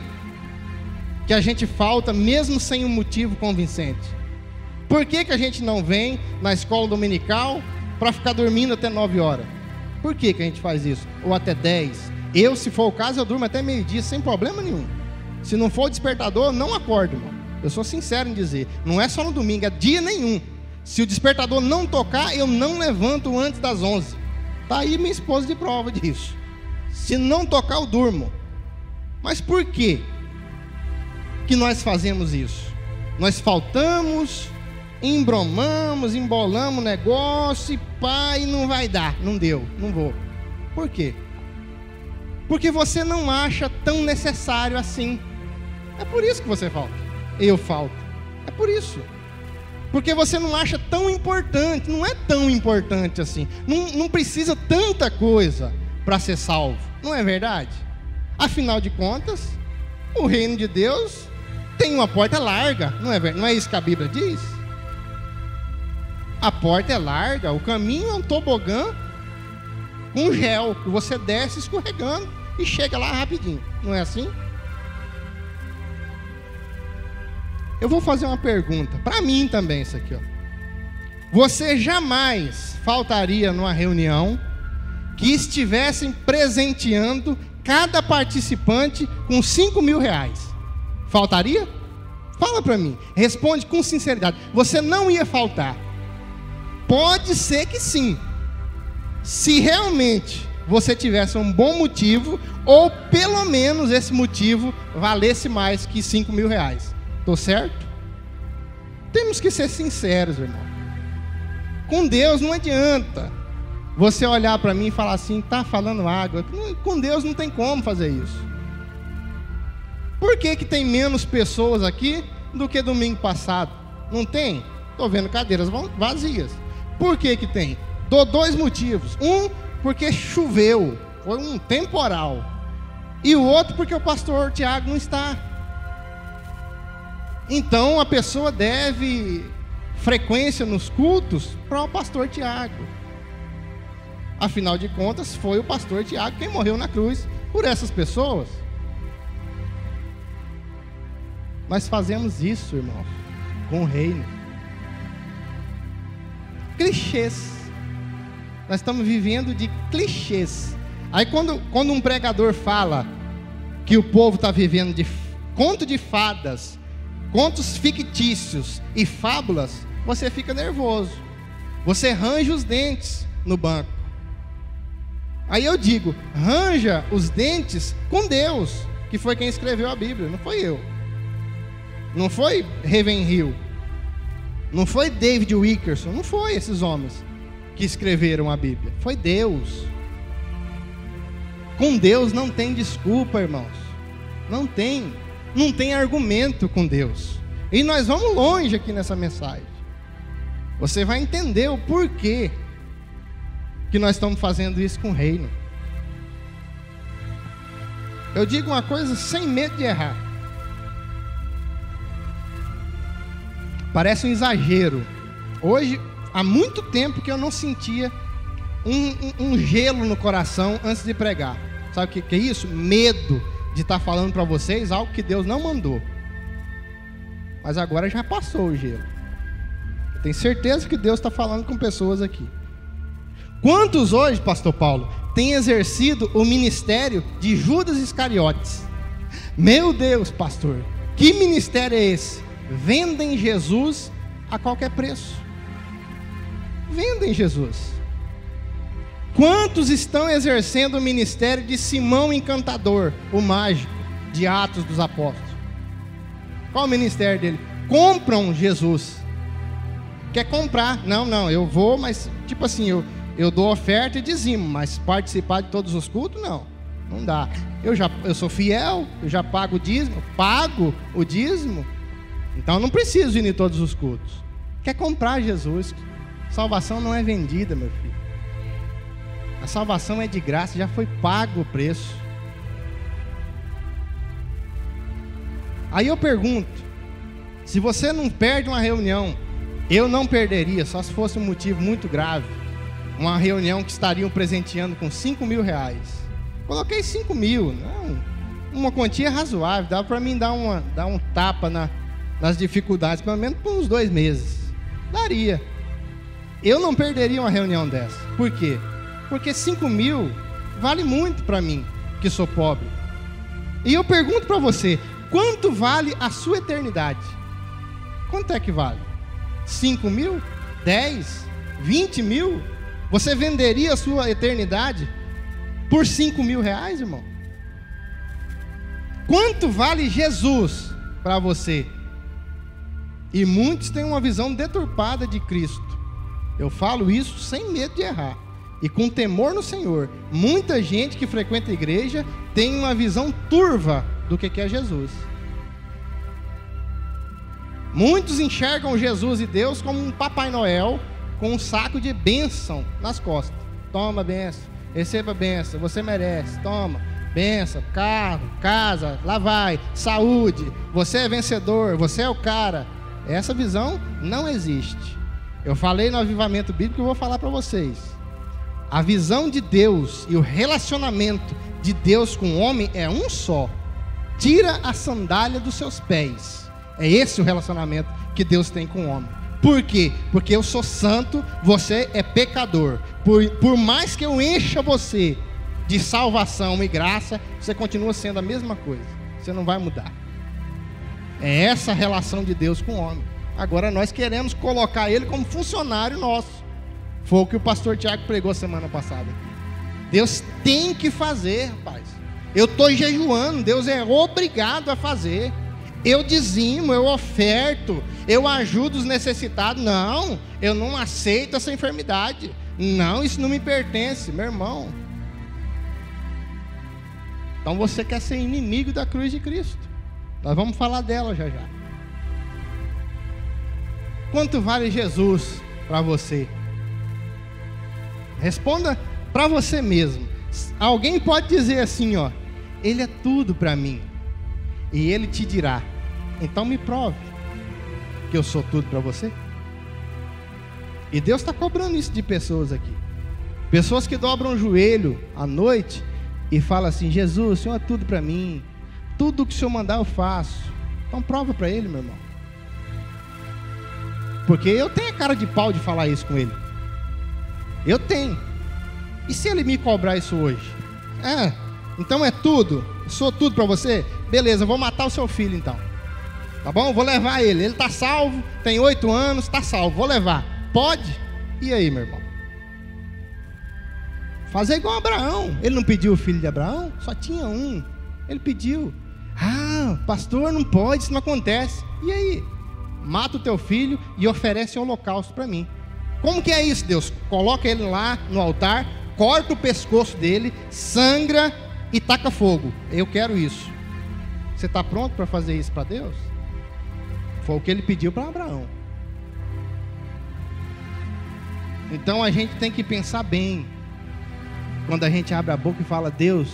que a gente falta mesmo sem um motivo convincente? Por que a gente não vem na escola dominical para ficar dormindo até 9 horas? Por que a gente faz isso? Ou até 10? Eu, se for o caso, eu durmo até meio-dia sem problema nenhum. Se não for o despertador, eu não acordo, irmão. Eu sou sincero em dizer, não é só no domingo, é dia nenhum. Se o despertador não tocar, eu não levanto antes das 11. Está aí minha esposa de prova disso. Se não tocar, eu durmo. Mas por quê que nós fazemos isso? Nós faltamos, embromamos, embolamos o negócio e pá, e não vai dar, não deu, não vou. Por quê? Porque você não acha tão necessário assim. É por isso que você falta. Eu falto. É por isso. Porque você não acha tão importante. Não é tão importante assim. Não precisa tanta coisa para ser salvo. Não é verdade? Afinal de contas, o reino de Deus tem uma porta larga. Não é isso que a Bíblia diz? A porta é larga. O caminho é um tobogã com gel. Que você desce escorregando e chega lá rapidinho. Não é assim? Eu vou fazer uma pergunta, para mim também isso aqui, ó. Você jamais faltaria numa reunião que estivessem presenteando cada participante com 5 mil reais? Faltaria? Fala para mim, responde com sinceridade. Você não ia faltar. Pode ser que sim, se realmente você tivesse um bom motivo, ou pelo menos esse motivo valesse mais que 5 mil reais. Estou certo? Temos que ser sinceros, irmão. Com Deus não adianta você olhar para mim e falar assim, está falando água. Com Deus não tem como fazer isso. Por que tem menos pessoas aqui do que domingo passado? Não tem? Estou vendo cadeiras vazias. Por que tem? Dou 2 motivos. Um, porque choveu, foi um temporal. E o outro, porque o pastor Tiago não está. Então a pessoa deve frequência nos cultos para o pastor Tiago. Afinal de contas, foi o pastor Tiago quem morreu na cruz por essas pessoas. Nós fazemos isso, irmão, com o reino. Clichês. Nós estamos vivendo de clichês. Aí quando um pregador fala que o povo está vivendo de conto de fadas, contos fictícios e fábulas, você fica nervoso. Você ranja os dentes no banco. Aí eu digo, ranja os dentes com Deus, que foi quem escreveu a Bíblia, não foi eu. Não foi Ravenhill. Não foi David Wilkerson. Não foi esses homens que escreveram a Bíblia. Foi Deus. Com Deus não tem desculpa, irmãos. Não tem argumento com Deus. E nós vamos longe aqui nessa mensagem. Você vai entender o porquê que nós estamos fazendo isso com o reino. Eu digo uma coisa sem medo de errar. Parece um exagero. Hoje, há muito tempo que eu não sentia um gelo no coração antes de pregar. Sabe o que é isso? Medo de estar falando para vocês algo que Deus não mandou. Mas agora já passou o gelo. Eu tenho certeza que Deus está falando com pessoas aqui. Quantos hoje, pastor Paulo, têm exercido o ministério de Judas Iscariotes? Meu Deus, pastor, que ministério é esse? Vendem Jesus a qualquer preço. Vendem Jesus. Quantos estão exercendo o ministério de Simão Encantador, o mágico, de Atos dos Apóstolos? Qual o ministério dele? Compram Jesus. Quer comprar? Não, eu vou, mas tipo assim, eu dou oferta e dizimo, mas participar de todos os cultos, não dá. Eu sou fiel, eu já pago o dízimo, então não preciso ir em todos os cultos. Quer comprar Jesus? Salvação não é vendida, meu filho. A salvação é de graça, já foi pago o preço. Aí eu pergunto, se você não perde uma reunião, eu não perderia, só se fosse um motivo muito grave. Uma reunião que estariam presenteando com 5 mil reais. Coloquei 5 mil, não, uma quantia razoável, dá para mim dar um tapa nas dificuldades, pelo menos por uns 2 meses. Daria. Eu não perderia uma reunião dessa. Por quê? Porque 5 mil vale muito para mim, que sou pobre. E eu pergunto para você, quanto vale a sua eternidade? Quanto é que vale? 5 mil? 10? 20 mil? Você venderia a sua eternidade por 5 mil reais, irmão? Quanto vale Jesus para você? E muitos têm uma visão deturpada de Cristo. Eu falo isso sem medo de errar e com temor no Senhor. Muita gente que frequenta a igreja tem uma visão turva do que é Jesus. Muitos enxergam Jesus e Deus como um Papai Noel com um saco de bênção nas costas. Toma bênção, receba bênção, você merece, toma bênção, carro, casa, lá vai, saúde, você é vencedor, você é o cara. Essa visão não existe. Eu falei no avivamento bíblico e vou falar para vocês. A visão de Deus e o relacionamento de Deus com o homem é um só. Tira a sandália dos seus pés. É esse o relacionamento que Deus tem com o homem. Por quê? Porque eu sou santo, você é pecador. Por mais que eu encha você de salvação e graça, você continua sendo a mesma coisa. Você não vai mudar. É essa a relação de Deus com o homem. Agora nós queremos colocar ele como funcionário nosso. Foi o que o pastor Tiago pregou semana passada. Deus tem que fazer, rapaz. Eu estou jejuando, Deus é obrigado a fazer. Eu dizimo, eu oferto, eu ajudo os necessitados. Não, eu não aceito essa enfermidade. Não, isso não me pertence, meu irmão. Então você quer ser inimigo da cruz de Cristo. Nós vamos falar dela já já. Quanto vale Jesus para você? Responda para você mesmo. Alguém pode dizer assim, ó, ele é tudo para mim. E ele te dirá, então me prove que eu sou tudo para você. E Deus está cobrando isso de pessoas aqui. Pessoas que dobram o joelho à noite e falam assim, Jesus, o Senhor é tudo para mim. Tudo que o Senhor mandar eu faço. Então prova para ele, meu irmão. Porque eu tenho a cara de pau de falar isso com ele. Eu tenho. E se ele me cobrar isso hoje? Então é tudo? Sou tudo para você? Beleza, eu vou matar o seu filho então. Tá bom? Vou levar ele. Ele está salvo, tem 8 anos, está salvo. Vou levar. Pode? E aí, meu irmão? Fazer igual Abraão. Ele não pediu o filho de Abraão? Só tinha um. Ele pediu. Pastor, não pode, isso não acontece. E aí? Mata o teu filho e oferece um holocausto para mim. Como que é isso, Deus? Coloca ele lá no altar, corta o pescoço dele, sangra e taca fogo. Eu quero isso. Você está pronto para fazer isso para Deus? Foi o que ele pediu para Abraão. Então a gente tem que pensar bem quando a gente abre a boca e fala: Deus,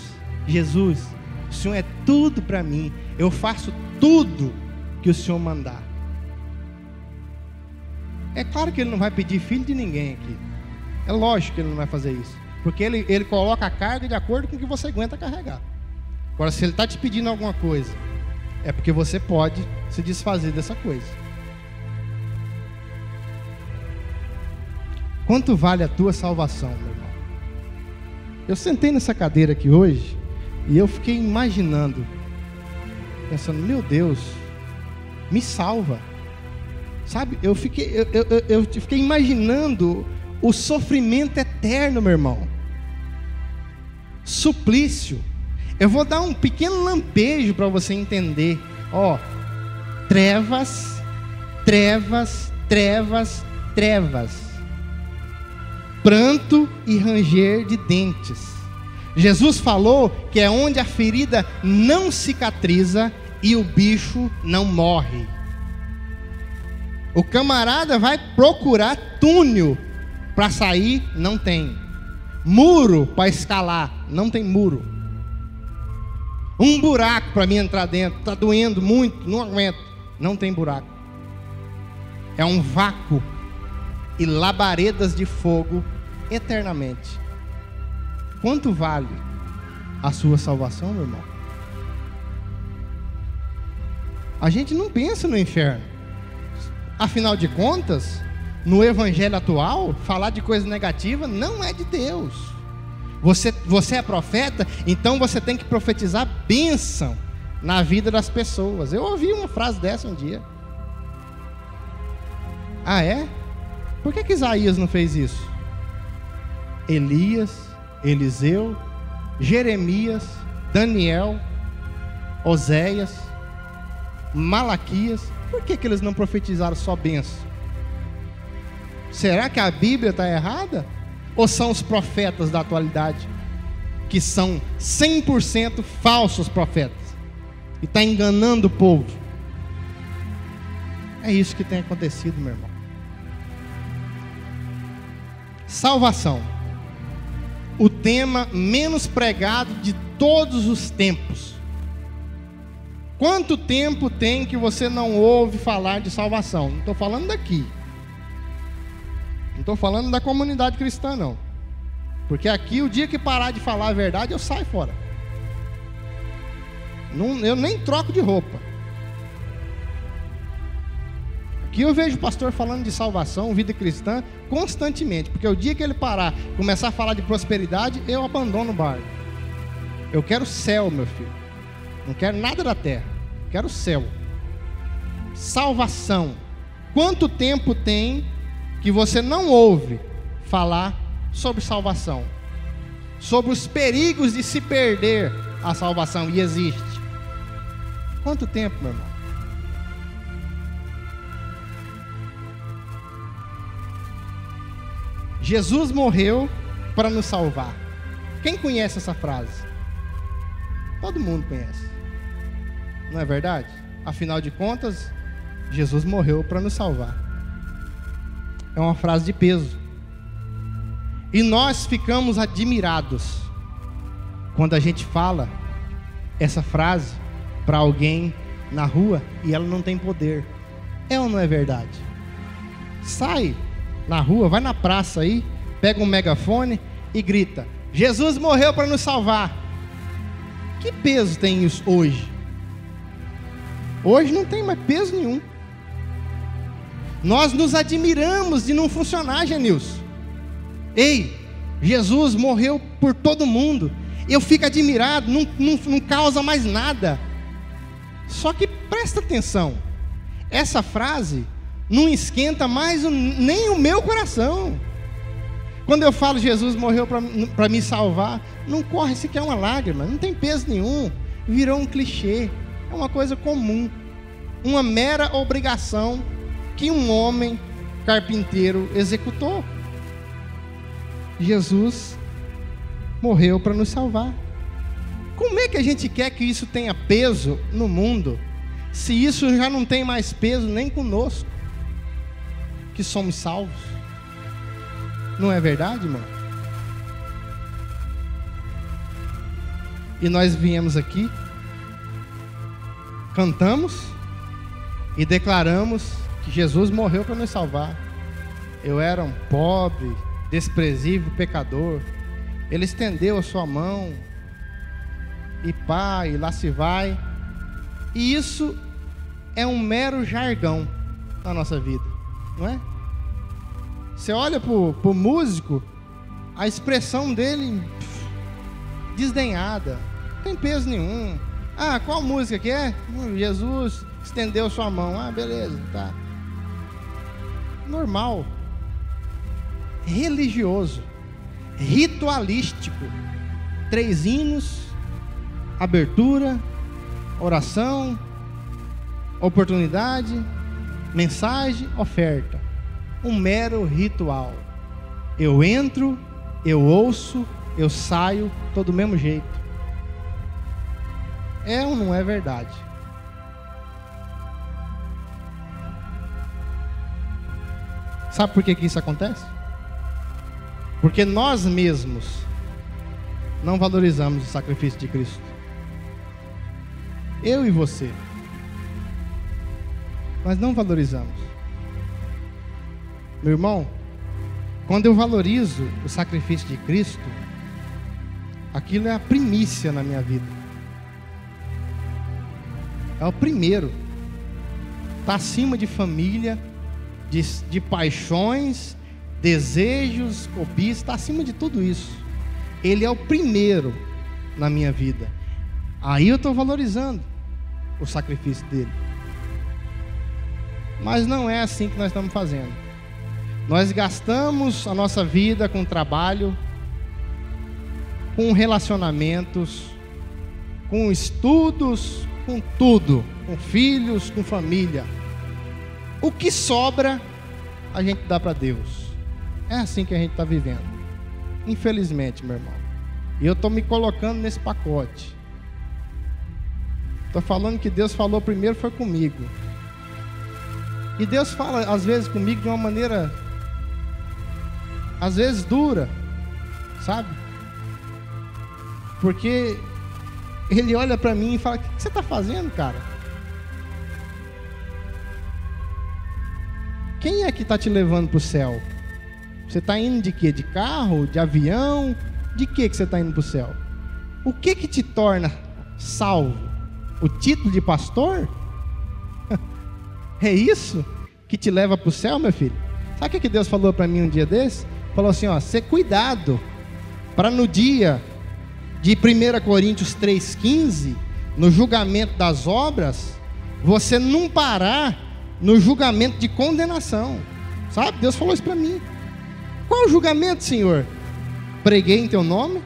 Jesus, o Senhor é tudo para mim, eu faço tudo que o Senhor mandar. É claro que ele não vai pedir filho de ninguém aqui. É lógico que ele não vai fazer isso, porque ele coloca a carga de acordo com o que você aguenta carregar. Agora, se ele está te pedindo alguma coisa, é porque você pode se desfazer dessa coisa. Quanto vale a tua salvação, meu irmão? Eu sentei nessa cadeira aqui hoje e eu fiquei imaginando, pensando: meu Deus, me salva. Sabe, eu fiquei imaginando o sofrimento eterno, meu irmão. Suplício. Eu vou dar um pequeno lampejo para você entender. Ó, trevas, trevas, trevas, trevas. Pranto e ranger de dentes. Jesus falou que é onde a ferida não cicatriza e o bicho não morre. O camarada vai procurar túnel para sair, não tem. Muro para escalar, não tem muro. Um buraco para mim entrar dentro, está doendo muito, não aguento, não tem buraco. É um vácuo e labaredas de fogo eternamente. Quanto vale a sua salvação, meu irmão? A gente não pensa no inferno. Afinal de contas, no evangelho atual, falar de coisa negativa não é de Deus. Você é profeta, então você tem que profetizar bênção na vida das pessoas. Eu ouvi uma frase dessa um dia. Ah, é? Por que Isaías não fez isso? Elias, Eliseu, Jeremias, Daniel, Oséias, Malaquias, por que eles não profetizaram só bênção? Será que a Bíblia está errada? Ou são os profetas da atualidade que são 100% falsos profetas e está enganando o povo? É isso que tem acontecido, meu irmão. Salvação, o tema menos pregado de todos os tempos. Quanto tempo tem que você não ouve falar de salvação? Não estou falando daqui. Não estou falando da comunidade cristã, não. Porque aqui, o dia que parar de falar a verdade, eu saio fora. Eu nem troco de roupa. Aqui eu vejo o pastor falando de salvação, vida cristã, constantemente. Porque o dia que ele parar, começar a falar de prosperidade, eu abandono o barco. Eu quero céu, meu filho. Não quero nada da terra. Quero céu. Salvação. Quanto tempo tem que você não ouve falar sobre salvação? Sobre os perigos de se perder a salvação. E existe. Quanto tempo, meu irmão? Jesus morreu para nos salvar. Quem conhece essa frase? Todo mundo conhece. Não é verdade? Afinal de contas, Jesus morreu para nos salvar. É uma frase de peso. E nós ficamos admirados quando a gente fala essa frase para alguém na rua e ela não tem poder. É ou não é verdade? Sai na rua, vai na praça aí, pega um megafone e grita: Jesus morreu para nos salvar. Que peso tem isso hoje? Hoje não tem mais peso nenhum. Nós nos admiramos de não funcionar, Genilson. Ei, Jesus morreu por todo mundo. Eu fico admirado, não causa mais nada. Só que presta atenção, essa frase não esquenta mais nem o meu coração. Quando eu falo Jesus morreu para me salvar, não corre sequer uma lágrima, não tem peso nenhum, virou um clichê, é uma coisa comum, uma mera obrigação que um homem carpinteiro executou. Jesus morreu para nos salvar. Como é que a gente quer que isso tenha peso no mundo, se isso já não tem mais peso nem conosco, que somos salvos? Não é verdade, irmão? E nós viemos aqui, cantamos e declaramos que Jesus morreu para nos salvar. Eu era um pobre, desprezível pecador. Ele estendeu a sua mão e pá, e lá se vai. E isso é um mero jargão na nossa vida, não é? Você olha para o músico, a expressão dele desdenhada, não tem peso nenhum. Ah, qual música que é? Jesus estendeu sua mão. Ah, beleza, tá. Normal. Religioso. Ritualístico. 3 hinos, abertura, oração, oportunidade, mensagem, oferta. Um mero ritual. Eu entro, eu ouço, eu saio, tô do mesmo jeito. É ou não é verdade? Sabe por que isso acontece? Porque nós mesmos não valorizamos o sacrifício de Cristo. Eu e você. Nós não valorizamos. Meu irmão, quando eu valorizo o sacrifício de Cristo, aquilo é a primícia na minha vida. É o primeiro. Está acima de família, de paixões, desejos, cobiças, está acima de tudo isso. Ele é o primeiro na minha vida. Aí eu estou valorizando o sacrifício dele. Mas não é assim que nós estamos fazendo. Nós gastamos a nossa vida com trabalho, com relacionamentos, com estudos, com tudo, com filhos, com família. O que sobra, a gente dá para Deus. É assim que a gente está vivendo. Infelizmente, meu irmão. E eu estou me colocando nesse pacote. Estou falando que Deus falou primeiro foi comigo. E Deus fala às vezes comigo de uma maneira, às vezes dura, sabe? Porque Ele olha para mim e fala: o que você está fazendo, cara? Quem é que está te levando para o céu? Você está indo de quê? De carro? De avião? De que você está indo para o céu? O que te torna salvo? O título de pastor? É isso que te leva para o céu, meu filho? Sabe o que Deus falou para mim um dia desse? Falou assim, ó: "Cê cuidado para no dia de 1 Coríntios 3,15, no julgamento das obras, você não parar no julgamento de condenação." Sabe? Deus falou isso para mim. Qual o julgamento, Senhor? Preguei em teu nome,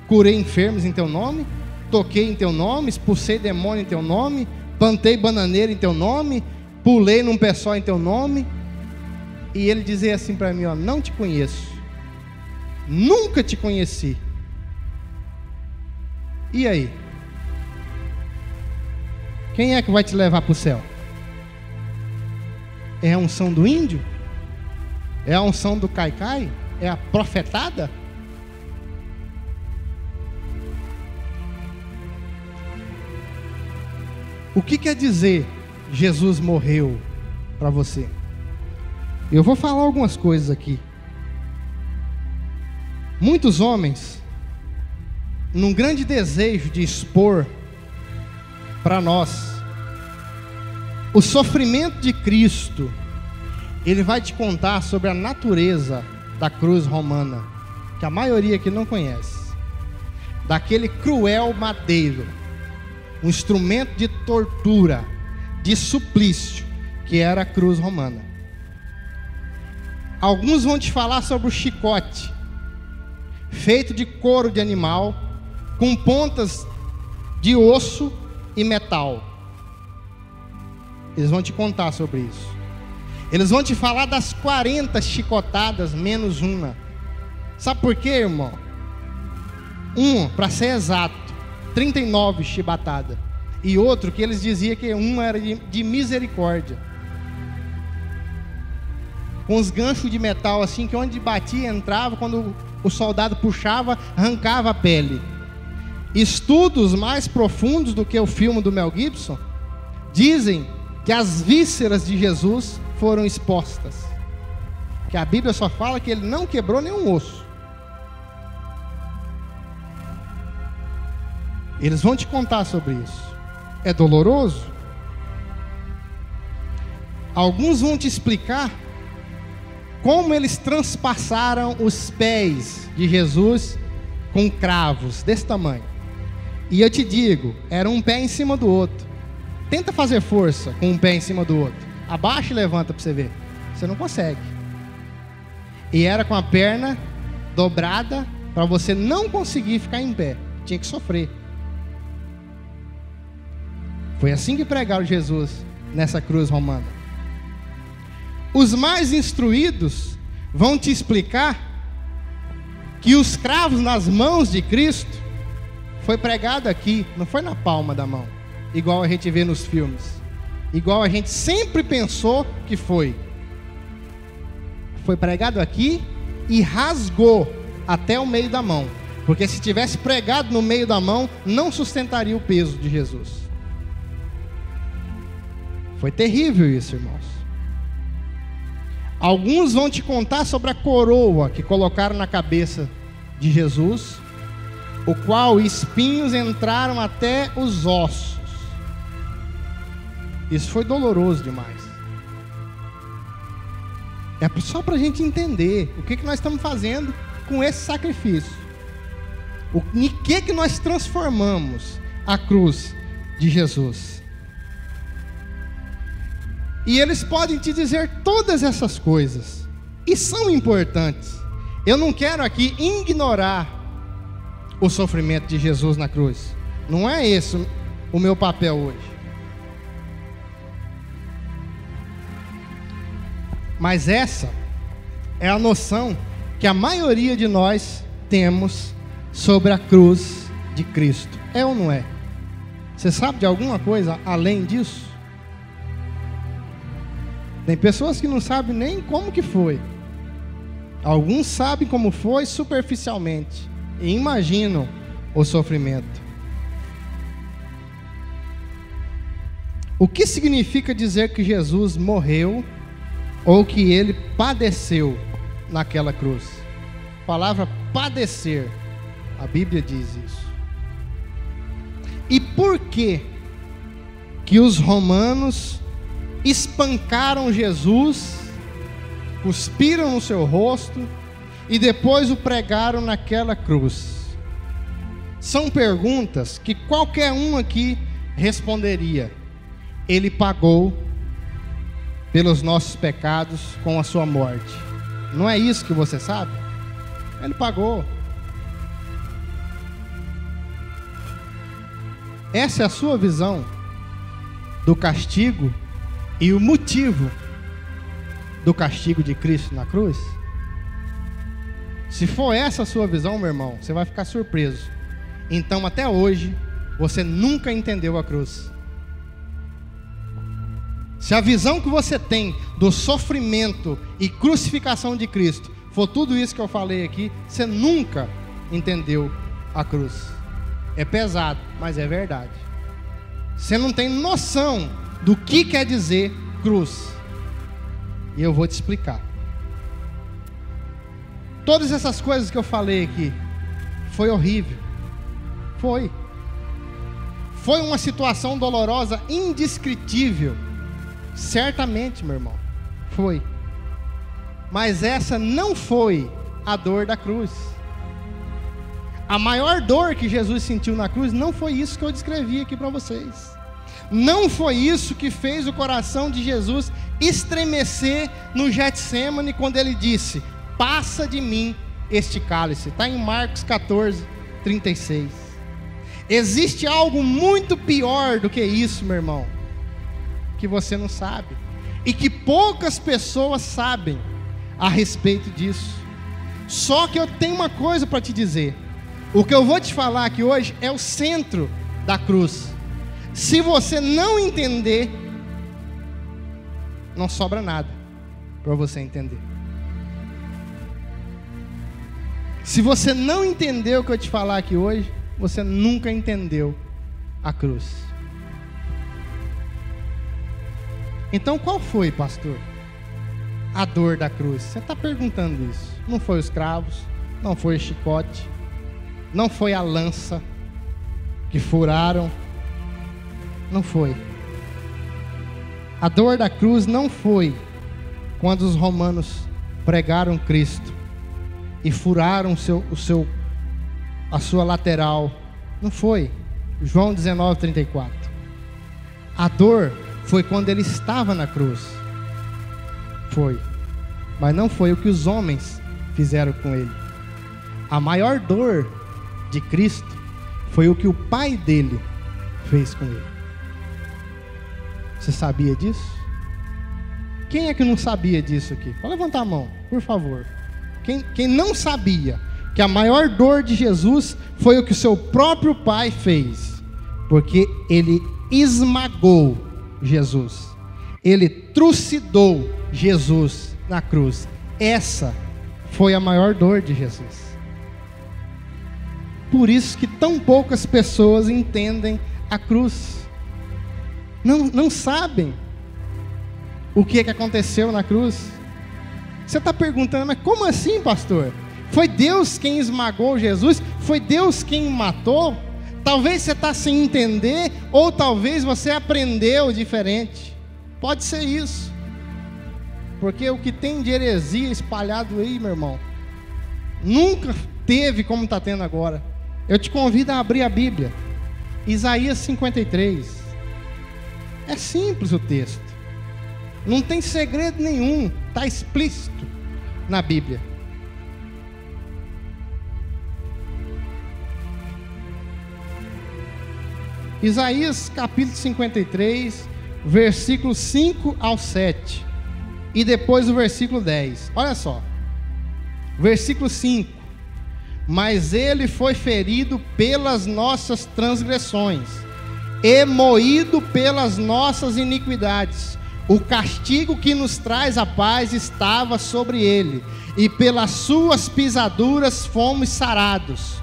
curei enfermos em teu nome, toquei em teu nome, expulsei demônio em teu nome, plantei bananeira em teu nome, pulei num pé só em teu nome. E ele dizia assim para mim, ó: "Não te conheço, nunca te conheci." E aí? Quem é que vai te levar para o céu? É a unção do índio? É a unção do caicai? É a profetada? O que quer dizer Jesus morreu para você? Eu vou falar algumas coisas aqui. Muitos homens, num grande desejo de expor para nós o sofrimento de Cristo, ele vai te contar sobre a natureza da cruz romana, que a maioria aqui não conhece. Daquele cruel madeiro, um instrumento de tortura, de suplício, que era a cruz romana. Alguns vão te falar sobre o chicote, feito de couro de animal, com pontas de osso e metal. Eles vão te contar sobre isso. Eles vão te falar das 40 chicotadas menos uma. Sabe por quê, irmão? Um, para ser exato, 39 chibatadas. E outro que eles diziam que um era de misericórdia. Com os ganchos de metal assim, que onde batia entrava, quando o soldado puxava, arrancava a pele. Estudos mais profundos do que o filme do Mel Gibson dizem que as vísceras de Jesus foram expostas. Que a Bíblia só fala que ele não quebrou nenhum osso. Eles vão te contar sobre isso. É doloroso? Alguns vão te explicar como eles transpassaram os pés de Jesus com cravos desse tamanho. E eu te digo, era um pé em cima do outro. Tenta fazer força com um pé em cima do outro. Abaixa e levanta para você ver. Você não consegue. E era com a perna dobrada para você não conseguir ficar em pé. Tinha que sofrer. Foi assim que pregaram Jesus nessa cruz romana. Os mais instruídos vão te explicar que os cravos nas mãos de Cristo foi pregado aqui, não foi na palma da mão, igual a gente vê nos filmes, igual a gente sempre pensou que foi. Foi pregado aqui e rasgou até o meio da mão, porque se tivesse pregado no meio da mão, não sustentaria o peso de Jesus. Foi terrível isso, irmãos. Alguns vão te contar sobre a coroa que colocaram na cabeça de Jesus, o qual espinhos entraram até os ossos. Isso foi doloroso demais. É só para a gente entender o que nós estamos fazendo com esse sacrifício. Em que nós transformamos a cruz de Jesus. E eles podem te dizer todas essas coisas, e são importantes. Eu não quero aqui ignorar o sofrimento de Jesus na cruz. Não é esse o meu papel hoje. Mas essa é a noção que a maioria de nós temos sobre a cruz de Cristo. É ou não é? Você sabe de alguma coisa além disso? Tem pessoas que não sabem nem como que foi. Alguns sabem como foi superficialmente e imaginam o sofrimento. O que significa dizer que Jesus morreu ou que ele padeceu naquela cruz? A palavra padecer, a Bíblia diz isso. E por que os romanos espancaram Jesus, cuspiram no seu rosto e depois o pregaram naquela cruz? São perguntas que qualquer um aqui responderia. Ele pagou pelos nossos pecados com a sua morte. Não é isso que você sabe? Ele pagou. Essa é a sua visão do castigo e o motivo do castigo de Cristo na cruz? Se for essa a sua visão, meu irmão, você vai ficar surpreso. Então, até hoje, você nunca entendeu a cruz. Se a visão que você tem do sofrimento e crucificação de Cristo for tudo isso que eu falei aqui, você nunca entendeu a cruz. É pesado, mas é verdade. Você não tem noção do que quer dizer cruz. E eu vou te explicar. Todas essas coisas que eu falei aqui, foi horrível. Foi uma situação dolorosa, indescritível. Certamente, meu irmão, foi. Mas essa não foi a dor da cruz. A maior dor que Jesus sentiu na cruz não foi isso que eu descrevi aqui para vocês. Não foi isso que fez o coração de Jesus estremecer no Getsêmani quando ele disse: passa de mim este cálice. Está em Marcos 14, 36. Existe algo muito pior do que isso, meu irmão, que você não sabe, e que poucas pessoas sabem a respeito disso. Só que eu tenho uma coisa para te dizer: O que eu vou te falar aqui hoje é o centro da cruz. Se você não entender, não sobra nada para você entender. Se você não entender o que eu te falar aqui hoje, você nunca entendeu a cruz. Então qual foi, pastor, a dor da cruz? Você está perguntando isso. Não foi os cravos, não foi o chicote, não foi a lança que furaram, não foi. A dor da cruz não foi quando os romanos pregaram Cristo e furaram a sua lateral. Não foi. João 19:34. A dor foi quando ele estava na cruz. Foi. Mas não foi o que os homens fizeram com ele. A maior dor de Cristo foi o que o Pai dele fez com ele. Você sabia disso? Quem é que não sabia disso aqui? Pode levantar a mão, por favor. Quem não sabia que a maior dor de Jesus foi o que o seu próprio Pai fez? Porque ele esmagou Jesus. Ele trucidou Jesus na cruz. Essa foi a maior dor de Jesus. Por isso que tão poucas pessoas entendem a cruz. Não sabem o que aconteceu na cruz. Você está perguntando, mas como assim, pastor? Foi Deus quem esmagou Jesus? Foi Deus quem o matou? Talvez você está sem entender, ou talvez você aprendeu diferente. Pode ser isso. Porque o que tem de heresia espalhado aí, meu irmão, nunca teve como está tendo agora. Eu te convido a abrir a Bíblia, Isaías 53. É simples o texto, não tem segredo nenhum, está explícito na Bíblia. Isaías capítulo 53, versículos 5 ao 7, e depois o versículo 10. Olha só, versículo 5: mas ele foi ferido pelas nossas transgressões e moído pelas nossas iniquidades. O castigo que nos traz a paz estava sobre ele, e pelas suas pisaduras fomos sarados.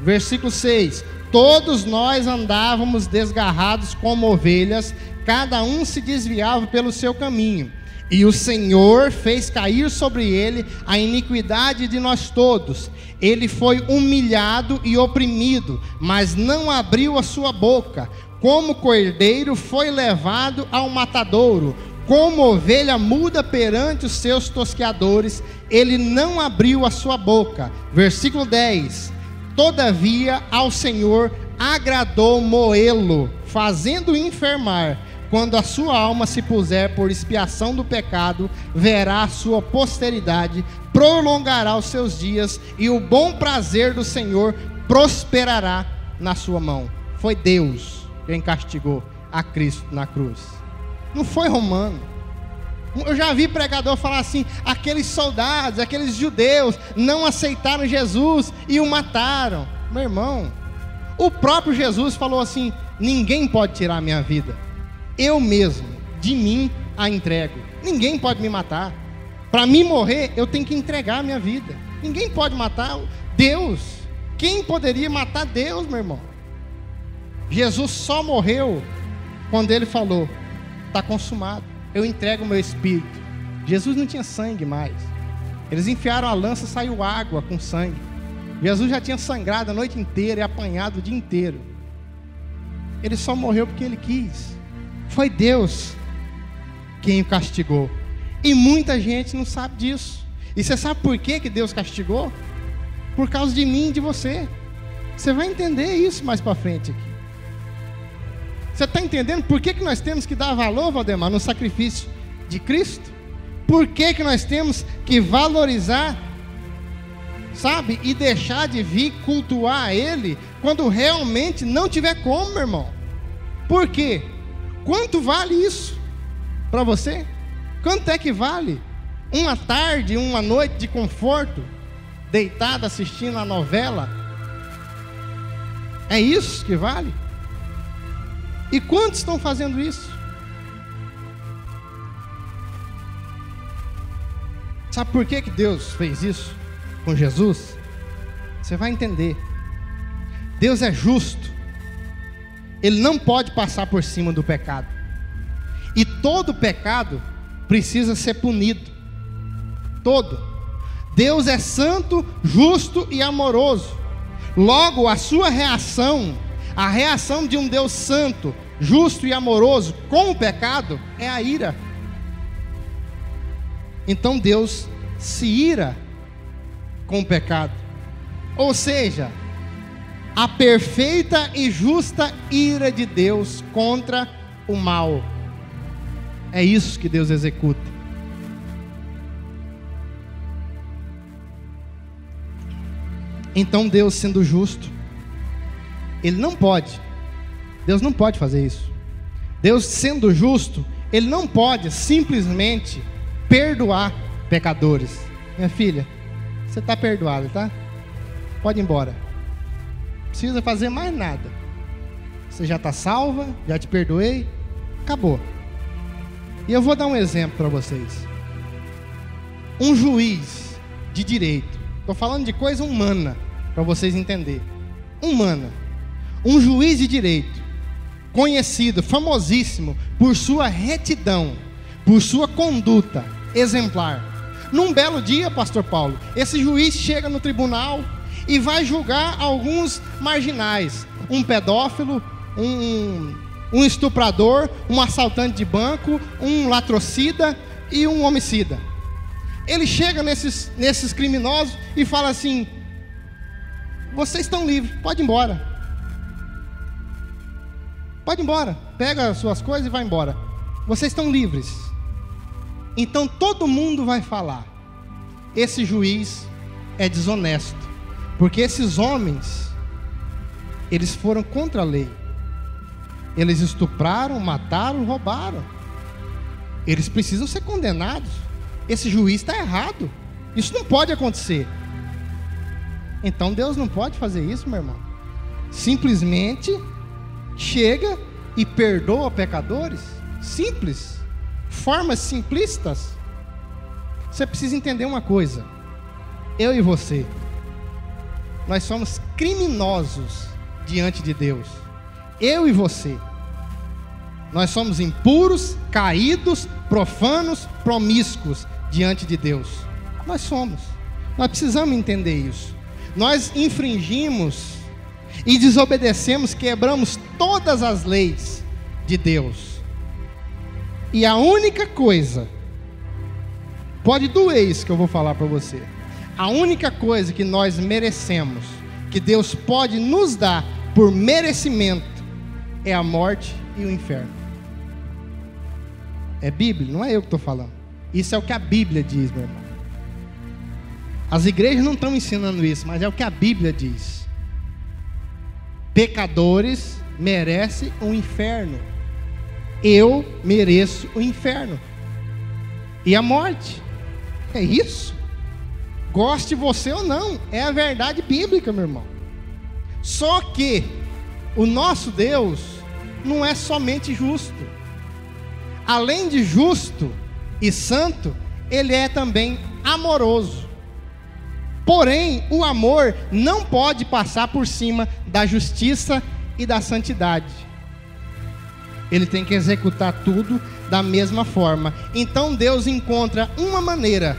Versículo 6: todos nós andávamos desgarrados como ovelhas, cada um se desviava pelo seu caminho, e o Senhor fez cair sobre ele a iniquidade de nós todos. Ele foi humilhado e oprimido, mas não abriu a sua boca. Como cordeiro foi levado ao matadouro, como ovelha muda perante os seus tosqueadores, ele não abriu a sua boca. Versículo 10: todavia ao Senhor agradou moê-lo, fazendo-o enfermar. Quando a sua alma se puser por expiação do pecado, verá a sua posteridade, prolongará os seus dias, e o bom prazer do Senhor prosperará na sua mão. Foi Deus quem castigou a Cristo na cruz, não foi romano. Eu já vi pregador falar assim: aqueles soldados, aqueles judeus não aceitaram Jesus e o mataram. Meu irmão, o próprio Jesus falou assim: ninguém pode tirar a minha vida, eu mesmo de mim a entrego. Ninguém pode me matar. Para mim morrer, eu tenho que entregar a minha vida. Ninguém pode matar Deus. Quem poderia matar Deus, meu irmão? Jesus só morreu quando ele falou: está consumado, eu entrego o meu espírito. Jesus não tinha sangue mais. Eles enfiaram a lança, saiu água com sangue. Jesus já tinha sangrado a noite inteira e apanhado o dia inteiro. Ele só morreu porque ele quis. Foi Deus quem o castigou. E muita gente não sabe disso. E você sabe por que Deus castigou? Por causa de mim e de você. Você vai entender isso mais para frente aqui. Você está entendendo por que nós temos que dar valor, Valdemar, no sacrifício de Cristo? Por que nós temos que valorizar, sabe, e deixar de vir cultuar a Ele quando realmente não tiver como, meu irmão? Por quê? Quanto vale isso para você? Quanto é que vale uma tarde, uma noite de conforto, deitado assistindo a novela, É isso que vale? E quantos estão fazendo isso? Sabe por que Deus fez isso com Jesus? Você vai entender. Deus é justo. Ele não pode passar por cima do pecado. E todo pecado precisa ser punido. Todo. Deus é santo, justo e amoroso. Logo, a sua reação, a reação de um Deus santo, justo e amoroso com o pecado, é a ira. Então Deus se ira com o pecado. Ou seja, a perfeita e justa ira de Deus contra o mal. É isso que Deus executa. Então Deus, sendo justo, Deus não pode fazer isso. Deus, sendo justo, Ele não pode simplesmente perdoar pecadores. Minha filha, você está perdoada, tá? Pode ir embora. Não precisa fazer mais nada. Você já está salva, já te perdoei, acabou. E eu vou dar um exemplo para vocês. Um juiz de direito, estou falando de coisa humana, para vocês entenderem. Humana. Um juiz de direito, conhecido, famosíssimo, por sua retidão, por sua conduta exemplar. Num belo dia, pastor Paulo, esse juiz chega no tribunal e vai julgar alguns marginais. Um pedófilo, um estuprador, um assaltante de banco, um latrocida e um homicida. Ele chega nesses criminosos e fala assim: vocês estão livres, pode ir embora. Pode ir embora, pega as suas coisas e vai embora. Vocês estão livres. Então todo mundo vai falar: esse juiz é desonesto, porque esses homens, eles foram contra a lei. Eles estupraram, mataram, roubaram. Eles precisam ser condenados. Esse juiz está errado. Isso não pode acontecer. Então Deus não pode fazer isso, meu irmão. Simplesmente chega e perdoa pecadores. Simples. Formas simplistas. Você precisa entender uma coisa. Eu e você, nós somos criminosos diante de Deus. Eu e você, nós somos impuros, caídos, profanos, promíscuos diante de Deus. Nós somos. Nós precisamos entender isso. Nós infringimos e desobedecemos, quebramos todas as leis de Deus. E a única coisa, pode doer isso que eu vou falar para você, a única coisa que nós merecemos, que Deus pode nos dar por merecimento, é a morte e o inferno. É Bíblia, não é eu que estou falando. Isso é o que a Bíblia diz, meu irmão. As igrejas não estão ensinando isso, mas é o que a Bíblia diz. Pecadores merecem o inferno. Eu mereço o inferno e a morte. É isso. Goste você ou não, é a verdade bíblica, meu irmão. Só que o nosso Deus não é somente justo. Além de justo e santo, Ele é também amoroso. Porém, o amor não pode passar por cima da justiça e da santidade. Ele tem que executar tudo da mesma forma. Então Deus encontra uma maneira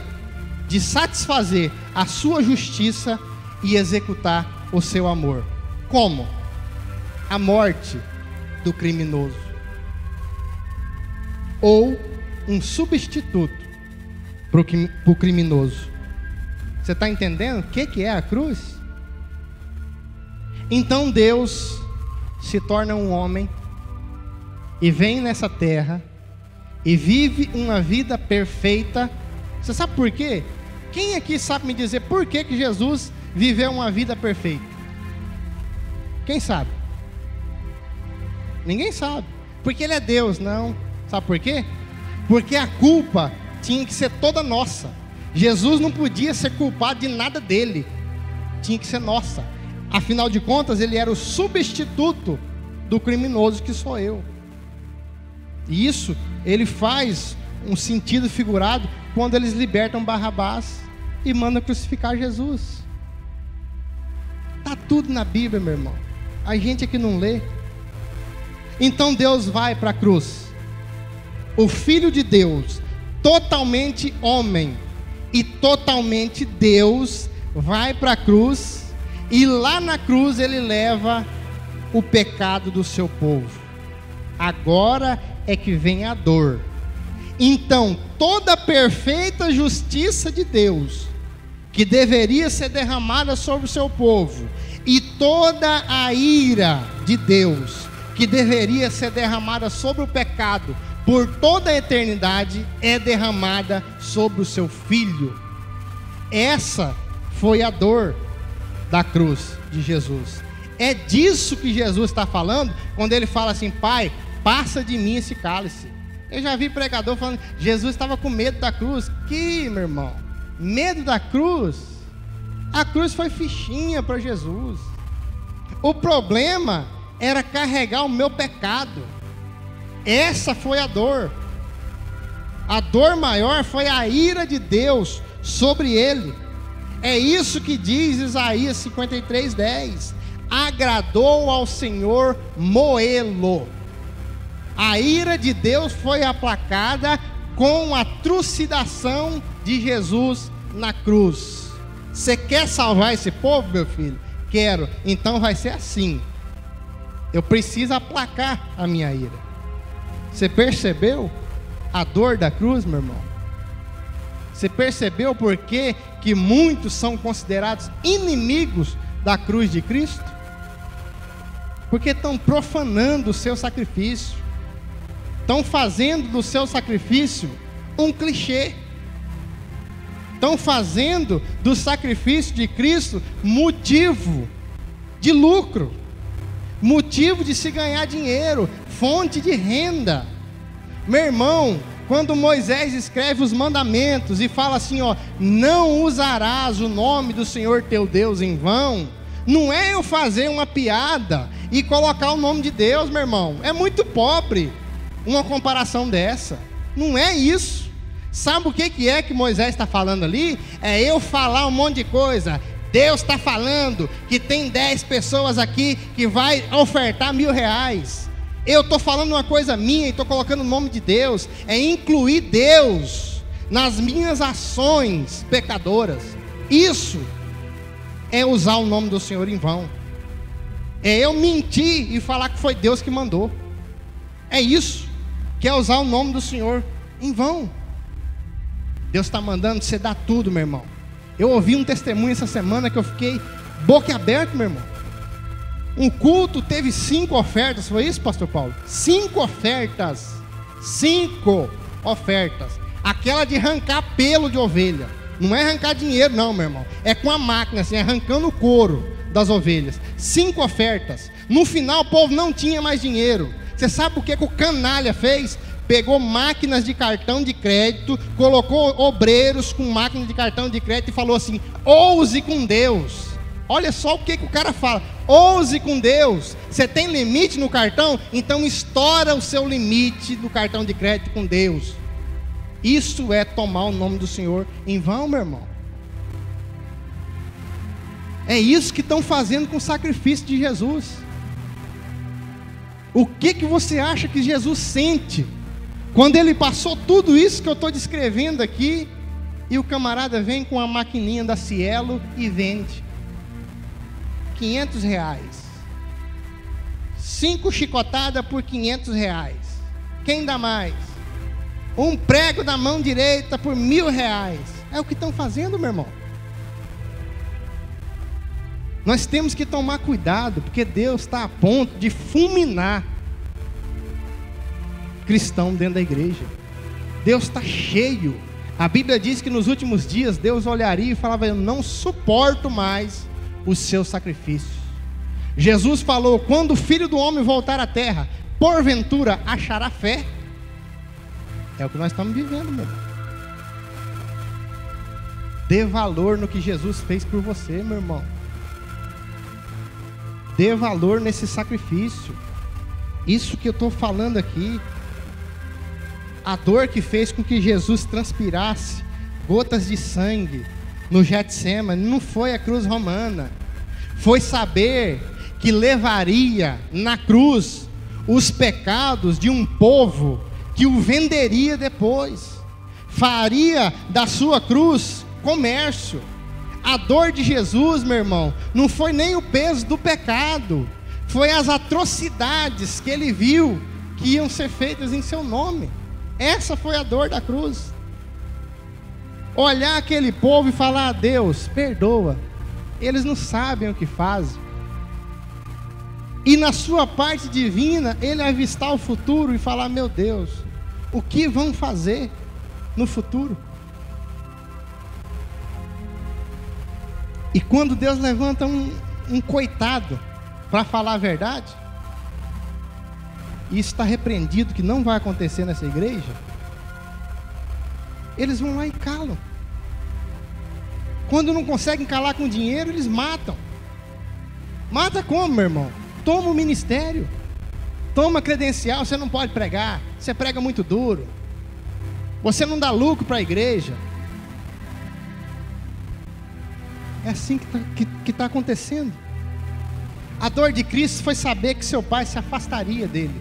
de satisfazer a sua justiça e executar o seu amor. Como? A morte do criminoso. Ou um substituto para o criminoso. Você está entendendo o que é a cruz? Então Deus se torna um homem e vem nessa terra e vive uma vida perfeita. Você sabe por quê? Quem aqui sabe me dizer por que Jesus viveu uma vida perfeita? Quem sabe? Ninguém sabe. Porque Ele é Deus, não. Sabe por quê? Porque a culpa tinha que ser toda nossa. Jesus não podia ser culpado de nada dele. Tinha que ser nossa. Afinal de contas, ele era o substituto do criminoso que sou eu. E isso ele faz um sentido figurado quando eles libertam Barrabás e mandam crucificar Jesus. Está tudo na Bíblia, meu irmão. A gente aqui não lê. Então Deus vai para a cruz. O Filho de Deus, totalmente homem e totalmente Deus, vai para a cruz. E lá na cruz ele leva o pecado do seu povo. Agora é que vem a dor. Então toda a perfeita justiça de Deus, que deveria ser derramada sobre o seu povo, e toda a ira de Deus, que deveria ser derramada sobre o pecado por toda a eternidade, é derramada sobre o seu Filho. Essa foi a dor da cruz de Jesus. É disso que Jesus está falando quando ele fala assim: Pai, passa de mim esse cálice. Eu já vi pregador falando, Jesus estava com medo da cruz. Que, meu irmão, medo da cruz? A cruz foi fichinha para Jesus. O problema era carregar o meu pecado. Essa foi a dor. A dor maior foi a ira de Deus sobre ele. É isso que diz Isaías 53:10. Agradou ao Senhor moê-lo. A ira de Deus foi aplacada com a trucidação de Jesus na cruz. Você quer salvar esse povo, meu filho? Quero. Então vai ser assim. Eu preciso aplacar a minha ira. Você percebeu a dor da cruz, meu irmão? Você percebeu por que muitos são considerados inimigos da cruz de Cristo? Porque estão profanando o seu sacrifício. Estão fazendo do seu sacrifício um clichê. Estão fazendo do sacrifício de Cristo motivo de lucro, motivo de se ganhar dinheiro, fonte de renda. Meu irmão, quando Moisés escreve os mandamentos e fala assim, ó, não usarás o nome do Senhor teu Deus em vão, não é eu fazer uma piada e colocar o nome de Deus, meu irmão. É muito pobre uma comparação dessa. Não é isso. Sabe o que é que Moisés está falando ali? É eu falar um monte de coisa. Deus está falando que tem 10 pessoas aqui que vai ofertar R$1.000. Eu estou falando uma coisa minha e estou colocando o nome de Deus. É incluir Deus nas minhas ações pecadoras. Isso é usar o nome do Senhor em vão. É eu mentir e falar que foi Deus que mandou. É isso que é usar o nome do Senhor em vão. Deus está mandando você dar tudo, meu irmão. Eu ouvi um testemunho essa semana que eu fiquei boca aberta, meu irmão. Um culto teve 5 ofertas, foi isso, pastor Paulo? 5 ofertas. 5 ofertas. Aquela de arrancar pelo de ovelha. Não é arrancar dinheiro não, meu irmão. É com a máquina, assim, arrancando o couro das ovelhas. 5 ofertas. No final o povo não tinha mais dinheiro. Você sabe o que o canalha fez? Pegou máquinas de cartão de crédito, colocou obreiros com máquina de cartão de crédito e falou assim, ouse com Deus. Olha só o que o cara fala, ouse com Deus. Você tem limite no cartão? Então estoura o seu limite do cartão de crédito com Deus. Isso é tomar o nome do Senhor em vão, meu irmão. É isso que estão fazendo com o sacrifício de Jesus. O que você acha que Jesus sente quando ele passou tudo isso que eu estou descrevendo aqui e o camarada vem com a maquininha da Cielo e vende R$500, 5 chicotadas por R$500, quem dá mais? Um prego da mão direita por R$1.000, é o que estão fazendo, meu irmão. Nós temos que tomar cuidado, porque Deus está a ponto de fulminar cristão dentro da igreja. Deus está cheio. A Bíblia diz que nos últimos dias Deus olharia e falava, eu não suporto mais os seus sacrifícios. Jesus falou, quando o Filho do Homem voltar à terra, porventura achará fé? É o que nós estamos vivendo, meu irmão. Dê valor no que Jesus fez por você, meu irmão. Dê valor nesse sacrifício. Isso que eu estou falando aqui, a dor que fez com que Jesus transpirasse gotas de sangue no Getsemane, não foi a cruz romana. Foi saber que levaria na cruz os pecados de um povo que o venderia depois. Faria da sua cruz comércio. A dor de Jesus, meu irmão, não foi nem o peso do pecado, foi as atrocidades que ele viu que iam ser feitas em seu nome. Essa foi a dor da cruz. Olhar aquele povo e falar: a Deus, perdoa, eles não sabem o que fazem. E na sua parte divina, ele avistar o futuro e falar: meu Deus, o que vão fazer no futuro? E quando Deus levanta um coitado para falar a verdade, e isso está repreendido, que não vai acontecer nessa igreja, eles vão lá e calam. Quando não conseguem calar com dinheiro, eles matam. Mata como, meu irmão? Toma o ministério, toma credencial. Você não pode pregar, você prega muito duro, você não dá lucro para a igreja. É assim que está acontecendo. A dor de Cristo foi saber que seu pai se afastaria dele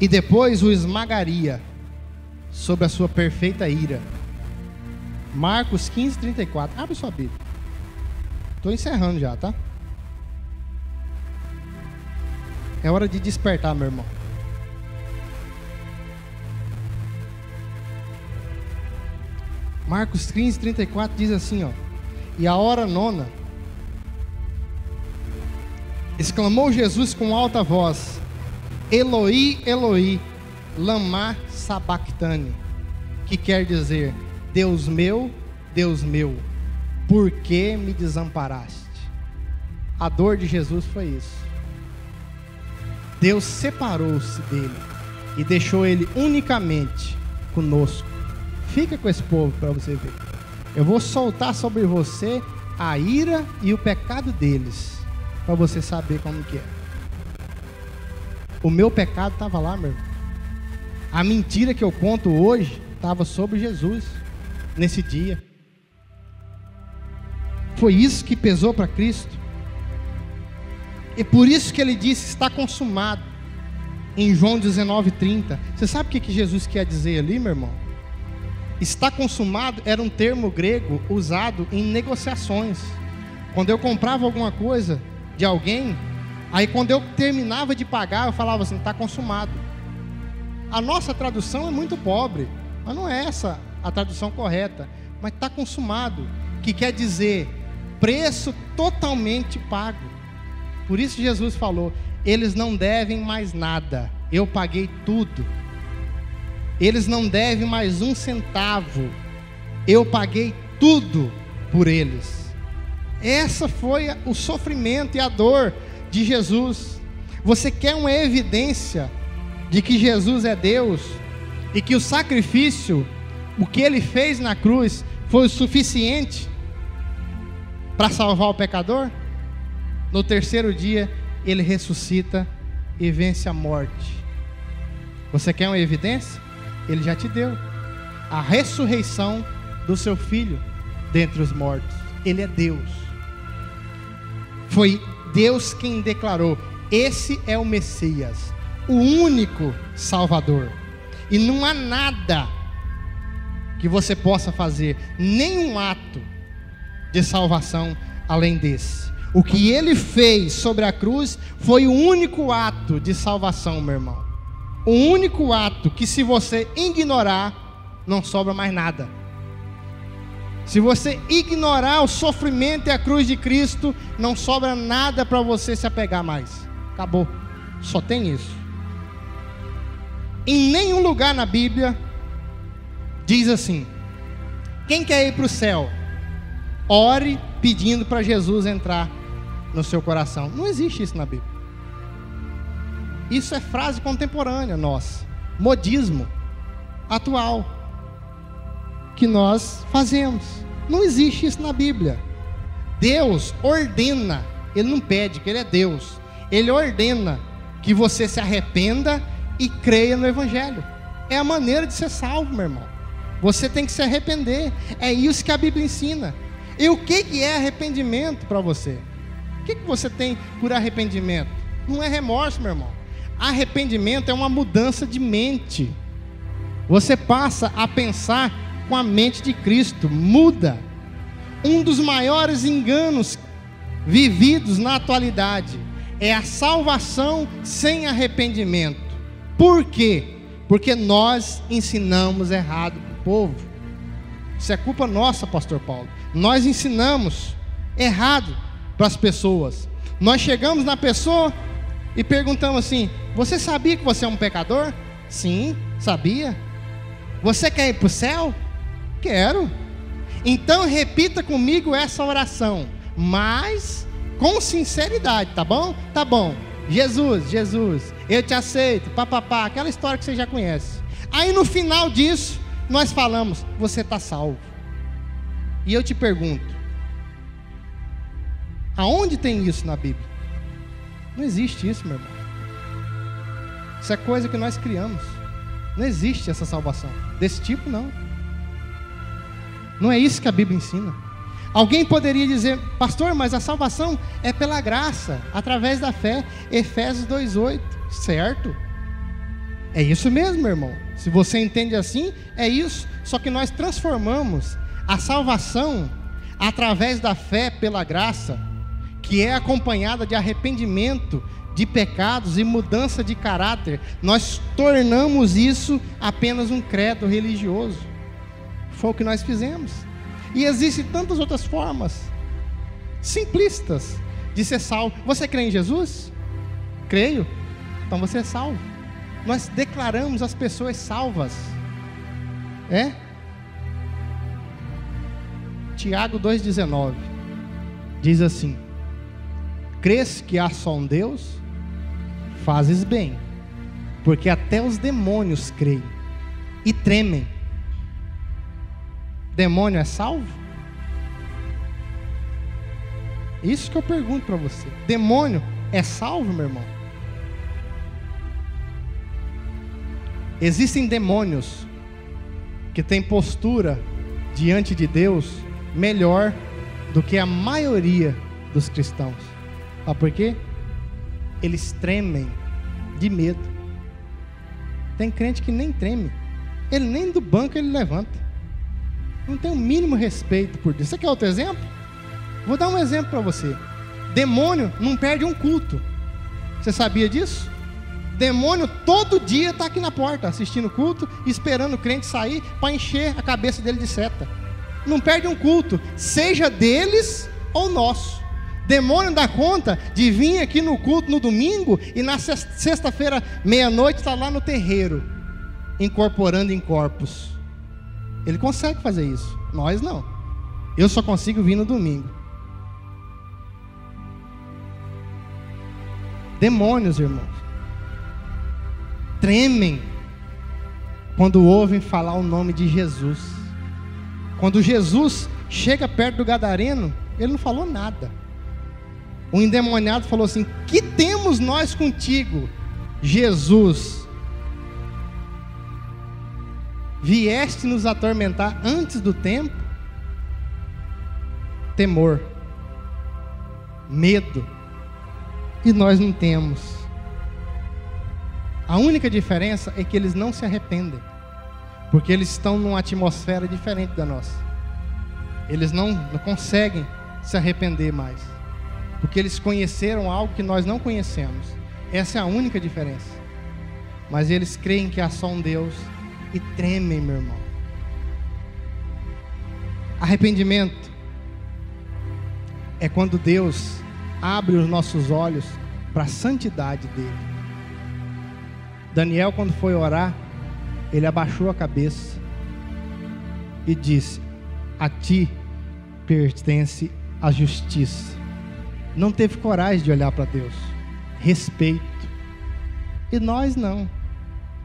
e depois o esmagaria sob a sua perfeita ira. Marcos 15, 34. Abre sua Bíblia. Estou encerrando já, tá? É hora de despertar, meu irmão. Marcos 15, 34 diz assim, ó: e a hora nona, exclamou Jesus com alta voz: Eloi, Eloi, lama sabachthani, que quer dizer: Deus meu, por que me desamparaste? A dor de Jesus foi isso. Deus separou-se dele e deixou ele unicamente conosco. Fica com esse povo para você ver. Eu vou soltar sobre você a ira e o pecado deles, para você saber como que é. O meu pecado estava lá, meu irmão. A mentira que eu conto hoje estava sobre Jesus nesse dia. Foi isso que pesou para Cristo. E por isso que ele disse: está consumado, em João 19:30. Você sabe o que Jesus quer dizer ali, meu irmão? Está consumado era um termo grego usado em negociações. Quando eu comprava alguma coisa de alguém, aí quando eu terminava de pagar, eu falava assim: está consumado. A nossa tradução é muito pobre, mas não é essa a tradução correta. Mas está consumado, que quer dizer preço totalmente pago. Por isso Jesus falou: eles não devem mais nada, eu paguei tudo. Eles não devem mais um centavo, eu paguei tudo por eles. Essa foi o sofrimento e a dor de Jesus. Você quer uma evidência de que Jesus é Deus e que o sacrifício, o que ele fez na cruz, foi o suficiente para salvar o pecador? No terceiro dia ele ressuscita e vence a morte. Você quer uma evidência? Ele já te deu a ressurreição do seu filho dentre os mortos. Ele é Deus. Foi Deus quem declarou: esse é o Messias, o único Salvador. E não há nada que você possa fazer, nenhum ato de salvação além desse. O que ele fez sobre a cruz foi o único ato de salvação, meu irmão. O único ato que, se você ignorar, não sobra mais nada. Se você ignorar o sofrimento e a cruz de Cristo, não sobra nada para você se apegar mais. Acabou. Só tem isso. Em nenhum lugar na Bíblia diz assim: quem quer ir para o céu, ore pedindo para Jesus entrar no seu coração. Não existe isso na Bíblia. Isso é frase contemporânea nossa, modismo atual que nós fazemos. Não existe isso na Bíblia. Deus ordena Ele não pede, porque Ele é Deus. Ele ordena que você se arrependa e creia no Evangelho. É a maneira de ser salvo, meu irmão. Você tem que se arrepender. É isso que a Bíblia ensina. E o que é arrependimento para você? O que você tem por arrependimento? Não é remorso, meu irmão. Arrependimento é uma mudança de mente. Você passa a pensar com a mente de Cristo. Muda. Um dos maiores enganos vividos na atualidade é a salvação sem arrependimento. Por quê? Porque nós ensinamos errado para o povo. Isso é culpa nossa, pastor Paulo. Nós ensinamos errado para as pessoas. Nós chegamos na pessoa e perguntamos assim: você sabia que você é um pecador? Sim, sabia. Você quer ir para o céu? Quero. Então repita comigo essa oração, mas com sinceridade, tá bom? Tá bom. Jesus, eu te aceito, papapá, aquela história que você já conhece. Aí no final disso, nós falamos: você está salvo. E eu te pergunto, aonde tem isso na Bíblia? Não existe isso, meu irmão. Isso é coisa que nós criamos. Não existe essa salvação desse tipo, não. Não é isso que a Bíblia ensina. Alguém poderia dizer: pastor, mas a salvação é pela graça, através da fé. Efésios 2:8, certo? É isso mesmo, meu irmão. Se você entende assim, é isso. Só que nós transformamos a salvação através da fé pela graça, que é acompanhada de arrependimento de pecados e mudança de caráter. Nós tornamos isso apenas um credo religioso. Foi o que nós fizemos. E existem tantas outras formas simplistas de ser salvo. Você crê em Jesus? Creio. Então você é salvo. Nós declaramos as pessoas salvas. Tiago 2,19 diz assim: crês que há só um Deus? Fazes bem, porque até os demônios creem e tremem. Demônio é salvo? Isso que eu pergunto para você. Demônio é salvo, meu irmão? Existem demônios que têm postura diante de Deus melhor do que a maioria dos cristãos. Sabe por quê? Eles tremem de medo. Tem crente que nem treme. Ele nem do banco ele levanta. Não tem o mínimo respeito por Deus. Você quer outro exemplo? Vou dar um exemplo para você. Demônio não perde um culto. Você sabia disso? Demônio todo dia está aqui na porta, assistindo o culto, esperando o crente sair para encher a cabeça dele de seta. Não perde um culto, seja deles ou nosso. Demônio dá conta de vir aqui no culto no domingo e na sexta-feira, meia-noite, está lá no terreiro, incorporando em corpos. Ele consegue fazer isso, nós não. Eu só consigo vir no domingo. Demônios, irmãos, tremem quando ouvem falar o nome de Jesus. Quando Jesus chega perto do gadareno, ele não falou nada. O endemoniado falou assim: que temos nós contigo, Jesus? Vieste nos atormentar antes do tempo? Temor, medo, e nós não temos. A única diferença é que eles não se arrependem, porque eles estão numa atmosfera diferente da nossa. Eles não conseguem se arrepender mais, porque eles conheceram algo que nós não conhecemos. Essa é a única diferença. Mas eles creem que há só um Deus e tremem, meu irmão. Arrependimento é quando Deus abre os nossos olhos para a santidade dele. Daniel, quando foi orar, ele abaixou a cabeça e disse: a ti pertence a justiça. Não teve coragem de olhar para Deus. Respeito. E nós não.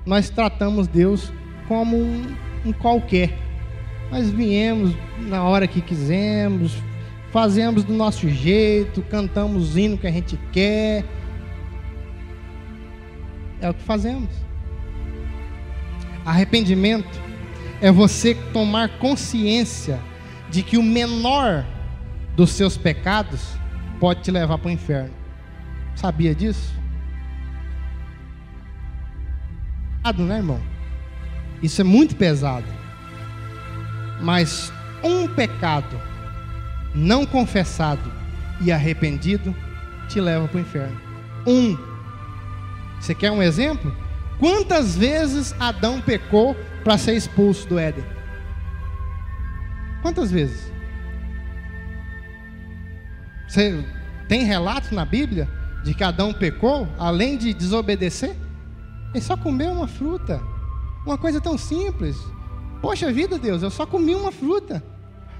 Nós tratamos Deus como um qualquer. Nós viemos na hora que quisemos, fazemos do nosso jeito, cantamos o hino que a gente quer. É o que fazemos. Arrependimento é você tomar consciência de que o menor dos seus pecados pode te levar para o inferno. Sabia disso? Né, irmão? Isso é muito pesado. Mas um pecado não confessado e arrependido te leva para o inferno. Você quer um exemplo? Quantas vezes Adão pecou para ser expulso do Éden? Quantas vezes? Você tem relatos na Bíblia de que Adão pecou, além de desobedecer? Ele só comeu uma fruta. Uma coisa tão simples. Poxa vida, Deus, eu só comi uma fruta.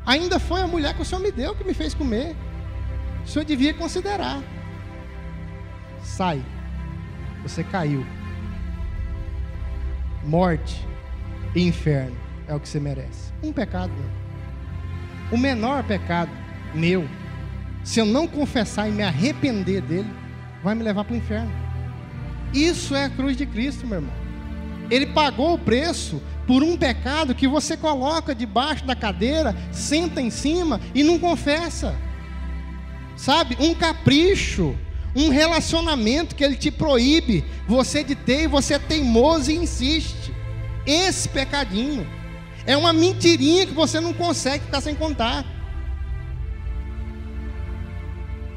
Ainda foi a mulher que o Senhor me deu que me fez comer. O Senhor devia considerar. Sai. Você caiu. Morte e inferno é o que você merece. Um pecado, meu. O menor pecado meu, se eu não confessar e me arrepender dele, vai me levar para o inferno. Isso é a cruz de Cristo, meu irmão. Ele pagou o preço por um pecado que você coloca debaixo da cadeira, senta em cima e não confessa. Sabe? Um capricho, um relacionamento que ele te proíbe você de ter, e você é teimoso e insiste. Esse pecadinho é uma mentirinha que você não consegue ficar sem contar.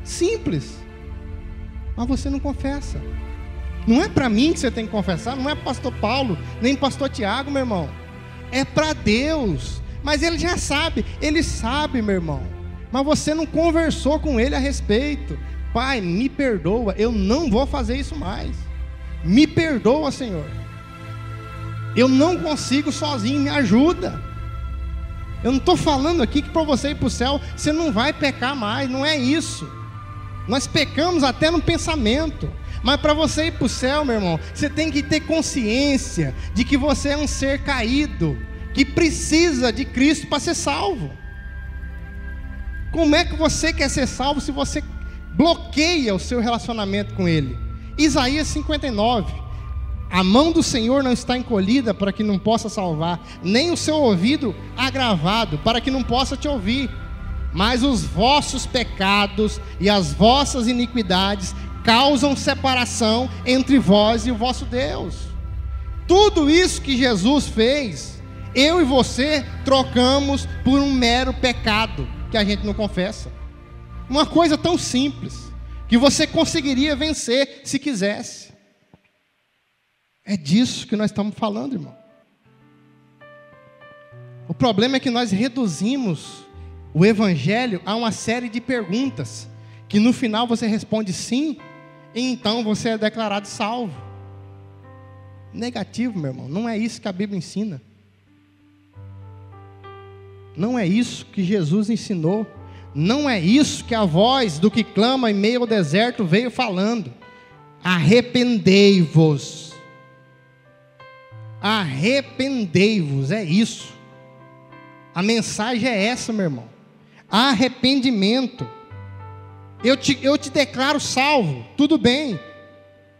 Simples. Mas você não confessa. Não é para mim que você tem que confessar, não é para pastor Paulo, nem pastor Tiago, meu irmão. É para Deus. Mas ele já sabe, ele sabe, meu irmão. Mas você não conversou com ele a respeito. Pai, me perdoa, eu não vou fazer isso mais. Me perdoa, Senhor. Eu não consigo sozinho, me ajuda. Eu não estou falando aqui que para você ir para o céu, você não vai pecar mais, não é isso. Nós pecamos até no pensamento. Mas para você ir para o céu, meu irmão, você tem que ter consciência de que você é um ser caído, que precisa de Cristo para ser salvo. Como é que você quer ser salvo se você bloqueia o seu relacionamento com Ele? Isaías 59. A mão do Senhor não está encolhida para que não possa salvar, nem o seu ouvido agravado para que não possa te ouvir. Mas os vossos pecados e as vossas iniquidades causam separação entre vós e o vosso Deus. Tudo isso que Jesus fez, eu e você trocamos por um mero pecado que a gente não confessa. Uma coisa tão simples que você conseguiria vencer se quisesse. É disso que nós estamos falando, irmão. O problema é que nós reduzimos o evangelho a uma série de perguntas que no final você responde sim, e então você é declarado salvo. Negativo, meu irmão. Não é isso que a Bíblia ensina. Não é isso que Jesus ensinou. Não é isso que a voz do que clama em meio ao deserto veio falando. Arrependei-vos. Arrependei-vos, é isso. A mensagem é essa, meu irmão. Arrependimento. Eu te declaro salvo, tudo bem.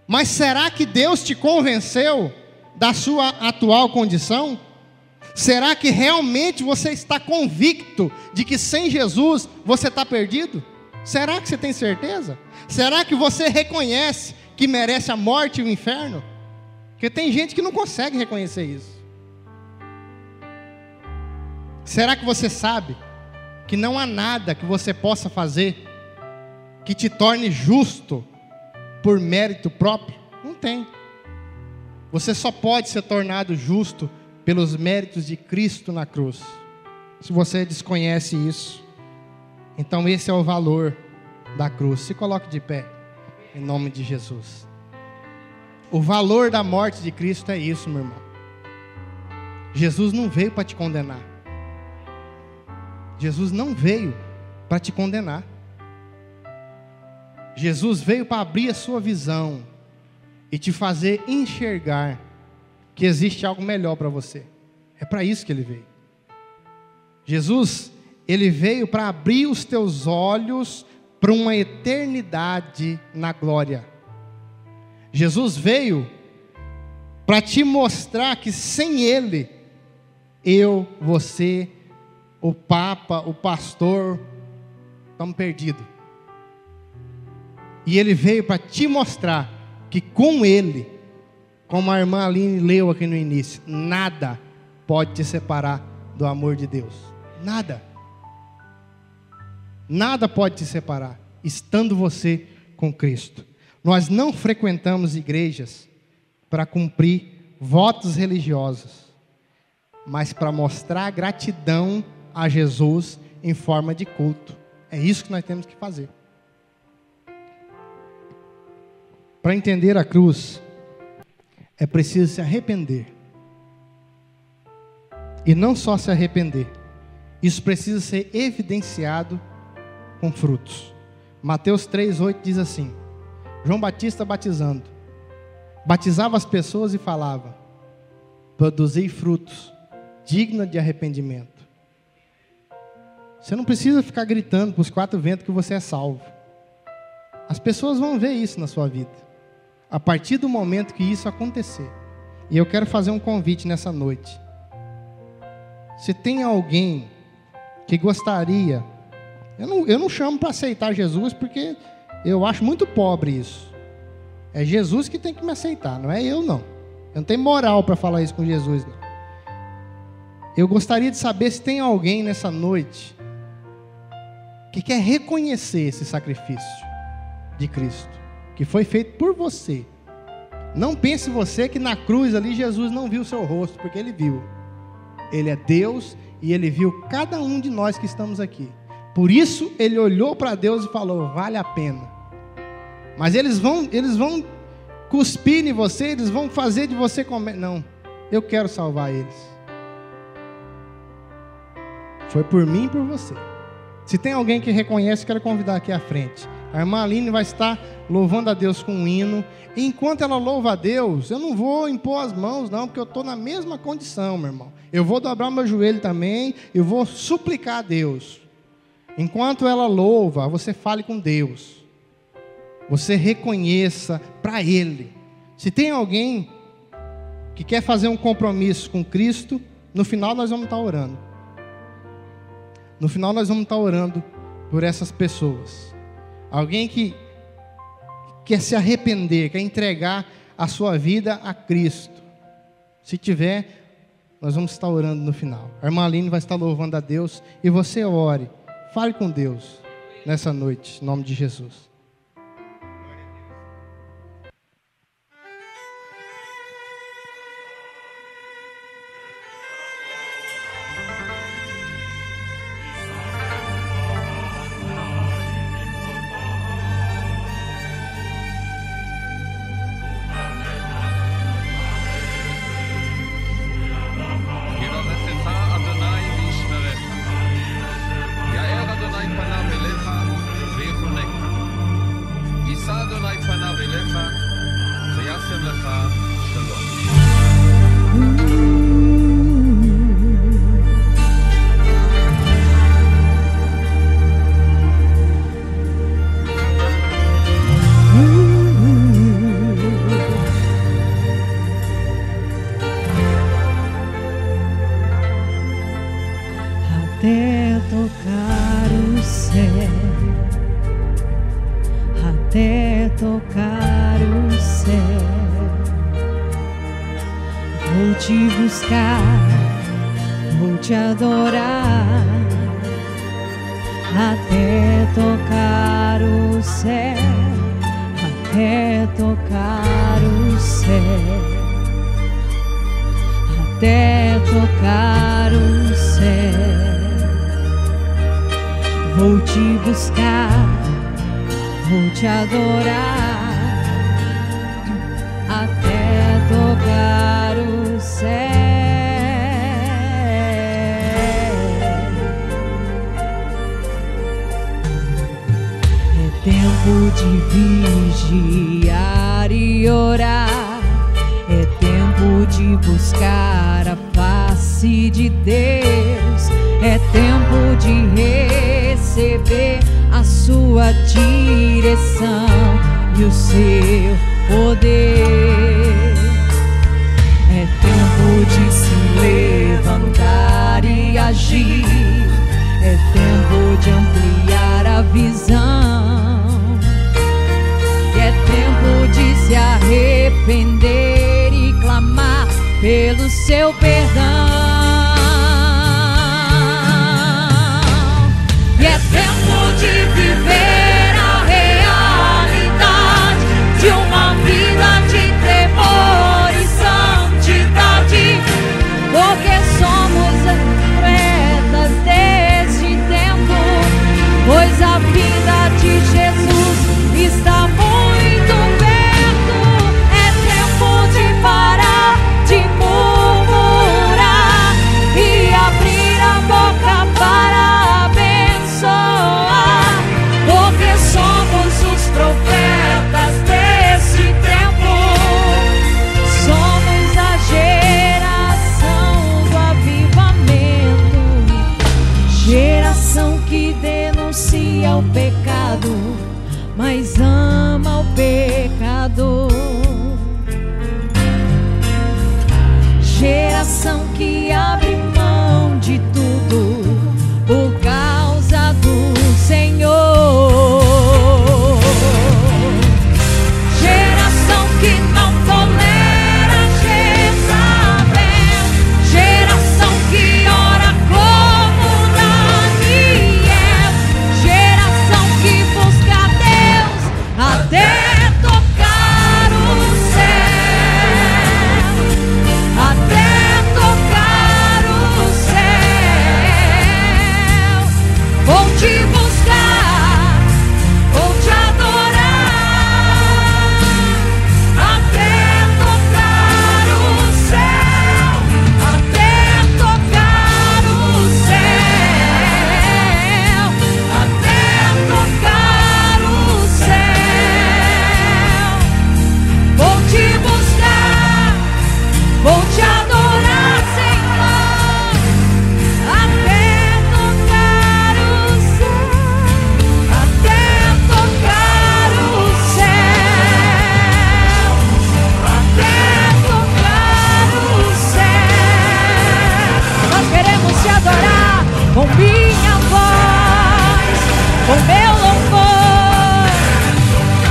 Mas será que Deus te convenceu da sua atual condição? Será que realmente você está convicto de que sem Jesus você está perdido? Será que você tem certeza? Será que você reconhece que merece a morte e o inferno? Porque tem gente que não consegue reconhecer isso. Será que você sabe que não há nada que você possa fazer que te torne justo por mérito próprio? Não tem. Você só pode ser tornado justo pelos méritos de Cristo na cruz. Se você desconhece isso, então esse é o valor da cruz. Se coloque de pé, em nome de Jesus. O valor da morte de Cristo é isso, meu irmão. Jesus não veio para te condenar. Jesus não veio para te condenar. Jesus veio para abrir a sua visão e te fazer enxergar que existe algo melhor para você. É para isso que Ele veio. Jesus, Ele veio para abrir os teus olhos para uma eternidade na glória. Jesus veio para te mostrar que sem Ele, eu, você, o Papa, o pastor, estamos perdidos. E Ele veio para te mostrar que com Ele, como a irmã Aline leu aqui no início, nada pode te separar do amor de Deus. Nada. Nada pode te separar, estando você com Cristo. Nós não frequentamos igrejas para cumprir votos religiosos, mas para mostrar gratidão a Jesus em forma de culto. É isso que nós temos que fazer. Para entender a cruz, é preciso se arrepender. E não só se arrepender, isso precisa ser evidenciado com frutos. Mateus 3:8 diz assim: João Batista batizando, batizava as pessoas e falava: produzei frutos dignos de arrependimento. Você não precisa ficar gritando para os quatro ventos que você é salvo. As pessoas vão ver isso na sua vida, a partir do momento que isso acontecer. E eu quero fazer um convite nessa noite. Se tem alguém que gostaria, eu não chamo para aceitar Jesus, porque eu acho muito pobre isso. É Jesus que tem que me aceitar, não é eu não. Eu não tenho moral para falar isso com Jesus, não. Eu gostaria de saber se tem alguém nessa noite que quer reconhecer esse sacrifício de Cristo, que foi feito por você. Não pense você que na cruz ali Jesus não viu o seu rosto, porque Ele viu. Ele é Deus e Ele viu cada um de nós que estamos aqui. Por isso Ele olhou para Deus e falou: vale a pena. Mas eles vão cuspir em você, eles vão fazer de você comer. Não, eu quero salvar eles. Foi por mim e por você. Se tem alguém que reconhece, quero convidar aqui à frente. A irmã Aline vai estar louvando a Deus com um hino. E enquanto ela louva a Deus, eu não vou impor as mãos não, porque eu estou na mesma condição, meu irmão. Eu vou dobrar meu joelho também, eu vou suplicar a Deus. Enquanto ela louva, você fale com Deus. Você reconheça para Ele. Se tem alguém que quer fazer um compromisso com Cristo, no final nós vamos estar orando. No final nós vamos estar orando por essas pessoas. Alguém que quer se arrepender, quer entregar a sua vida a Cristo. Se tiver, nós vamos estar orando no final. A irmã Aline vai estar louvando a Deus e você ore. Fale com Deus nessa noite, em nome de Jesus. Até tocar o céu, até tocar o céu, vou te buscar, vou te adorar, até tocar o céu, até tocar o céu, até tocar o céu. Vou te buscar, vou te adorar, até tocar o céu. É tempo de vigiar e orar, é tempo de buscar a face de Deus, é tempo de sua direção e o seu poder. É tempo de se levantar e agir, é tempo de ampliar a visão, é tempo de se arrepender e clamar pelo seu perdão. E é tempo de viver a realidade de uma vida de temor e santidade, porque somos as profetas deste tempo, pois a vinda de Jesus está muito perto. É tempo de parar de murmurar e abrir a boca para abençoar, porque somos os profetas desse tempo. Somos a geração do avivamento, geração que denuncia o pecado, mas ama o pecador. Geração que abre mão de tudo por causa do Senhor. Geração que não tolera Jezabel, geração que ora como Daniel, geração que busca Deus até tocar o céu, até tocar o céu. Vou te buscar, vou te adorar, até tocar o céu, até tocar o céu, até tocar o céu. Vou te buscar, vou te adorar, Senhor, até tocar o céu, até tocar o céu, até tocar o céu. Nós queremos te adorar com minha voz, com meu louvor,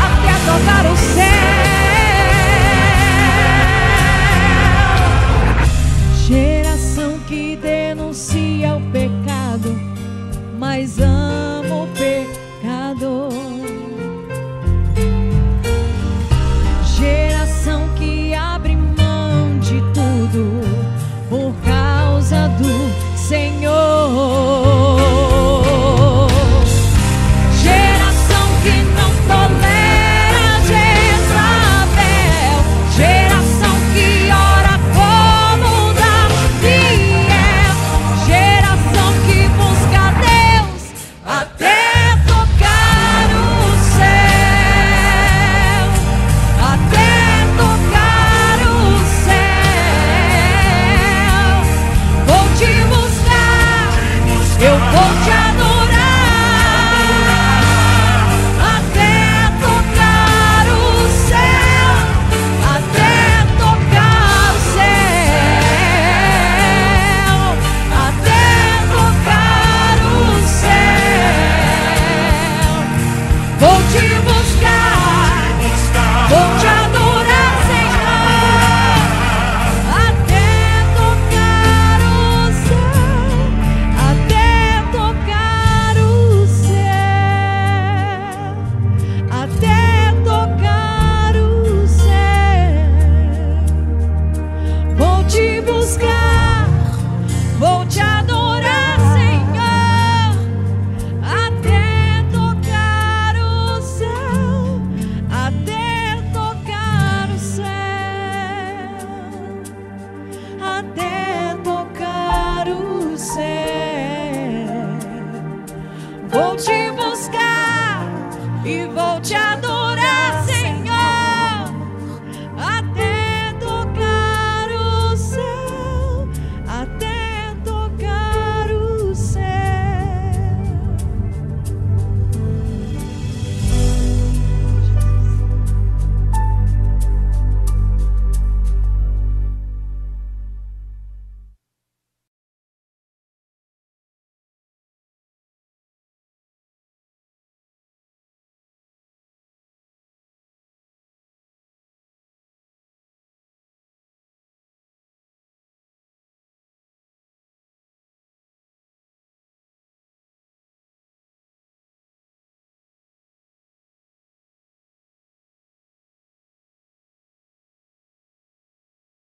até tocar o céu. Geração que denuncia o pecado, mas ama o pecador. Geração que abre mão de tudo por causa do Senhor. Geração que não tolera Jezabel, geração que ora como Daniel, geração que busca Deus até tocar o céu, até tocar o céu. Vou te buscar, eu vou te adorar, até tocar o céu, até tocar o céu, até tocar o céu. Vou te buscar, vou te adorar, Senhor, até tocar o céu, até tocar o céu, até tocar o céu. Vou te buscar, vou te adorar, Senhor, até tocar o céu, até tocar o céu, até tocar o céu. Vou te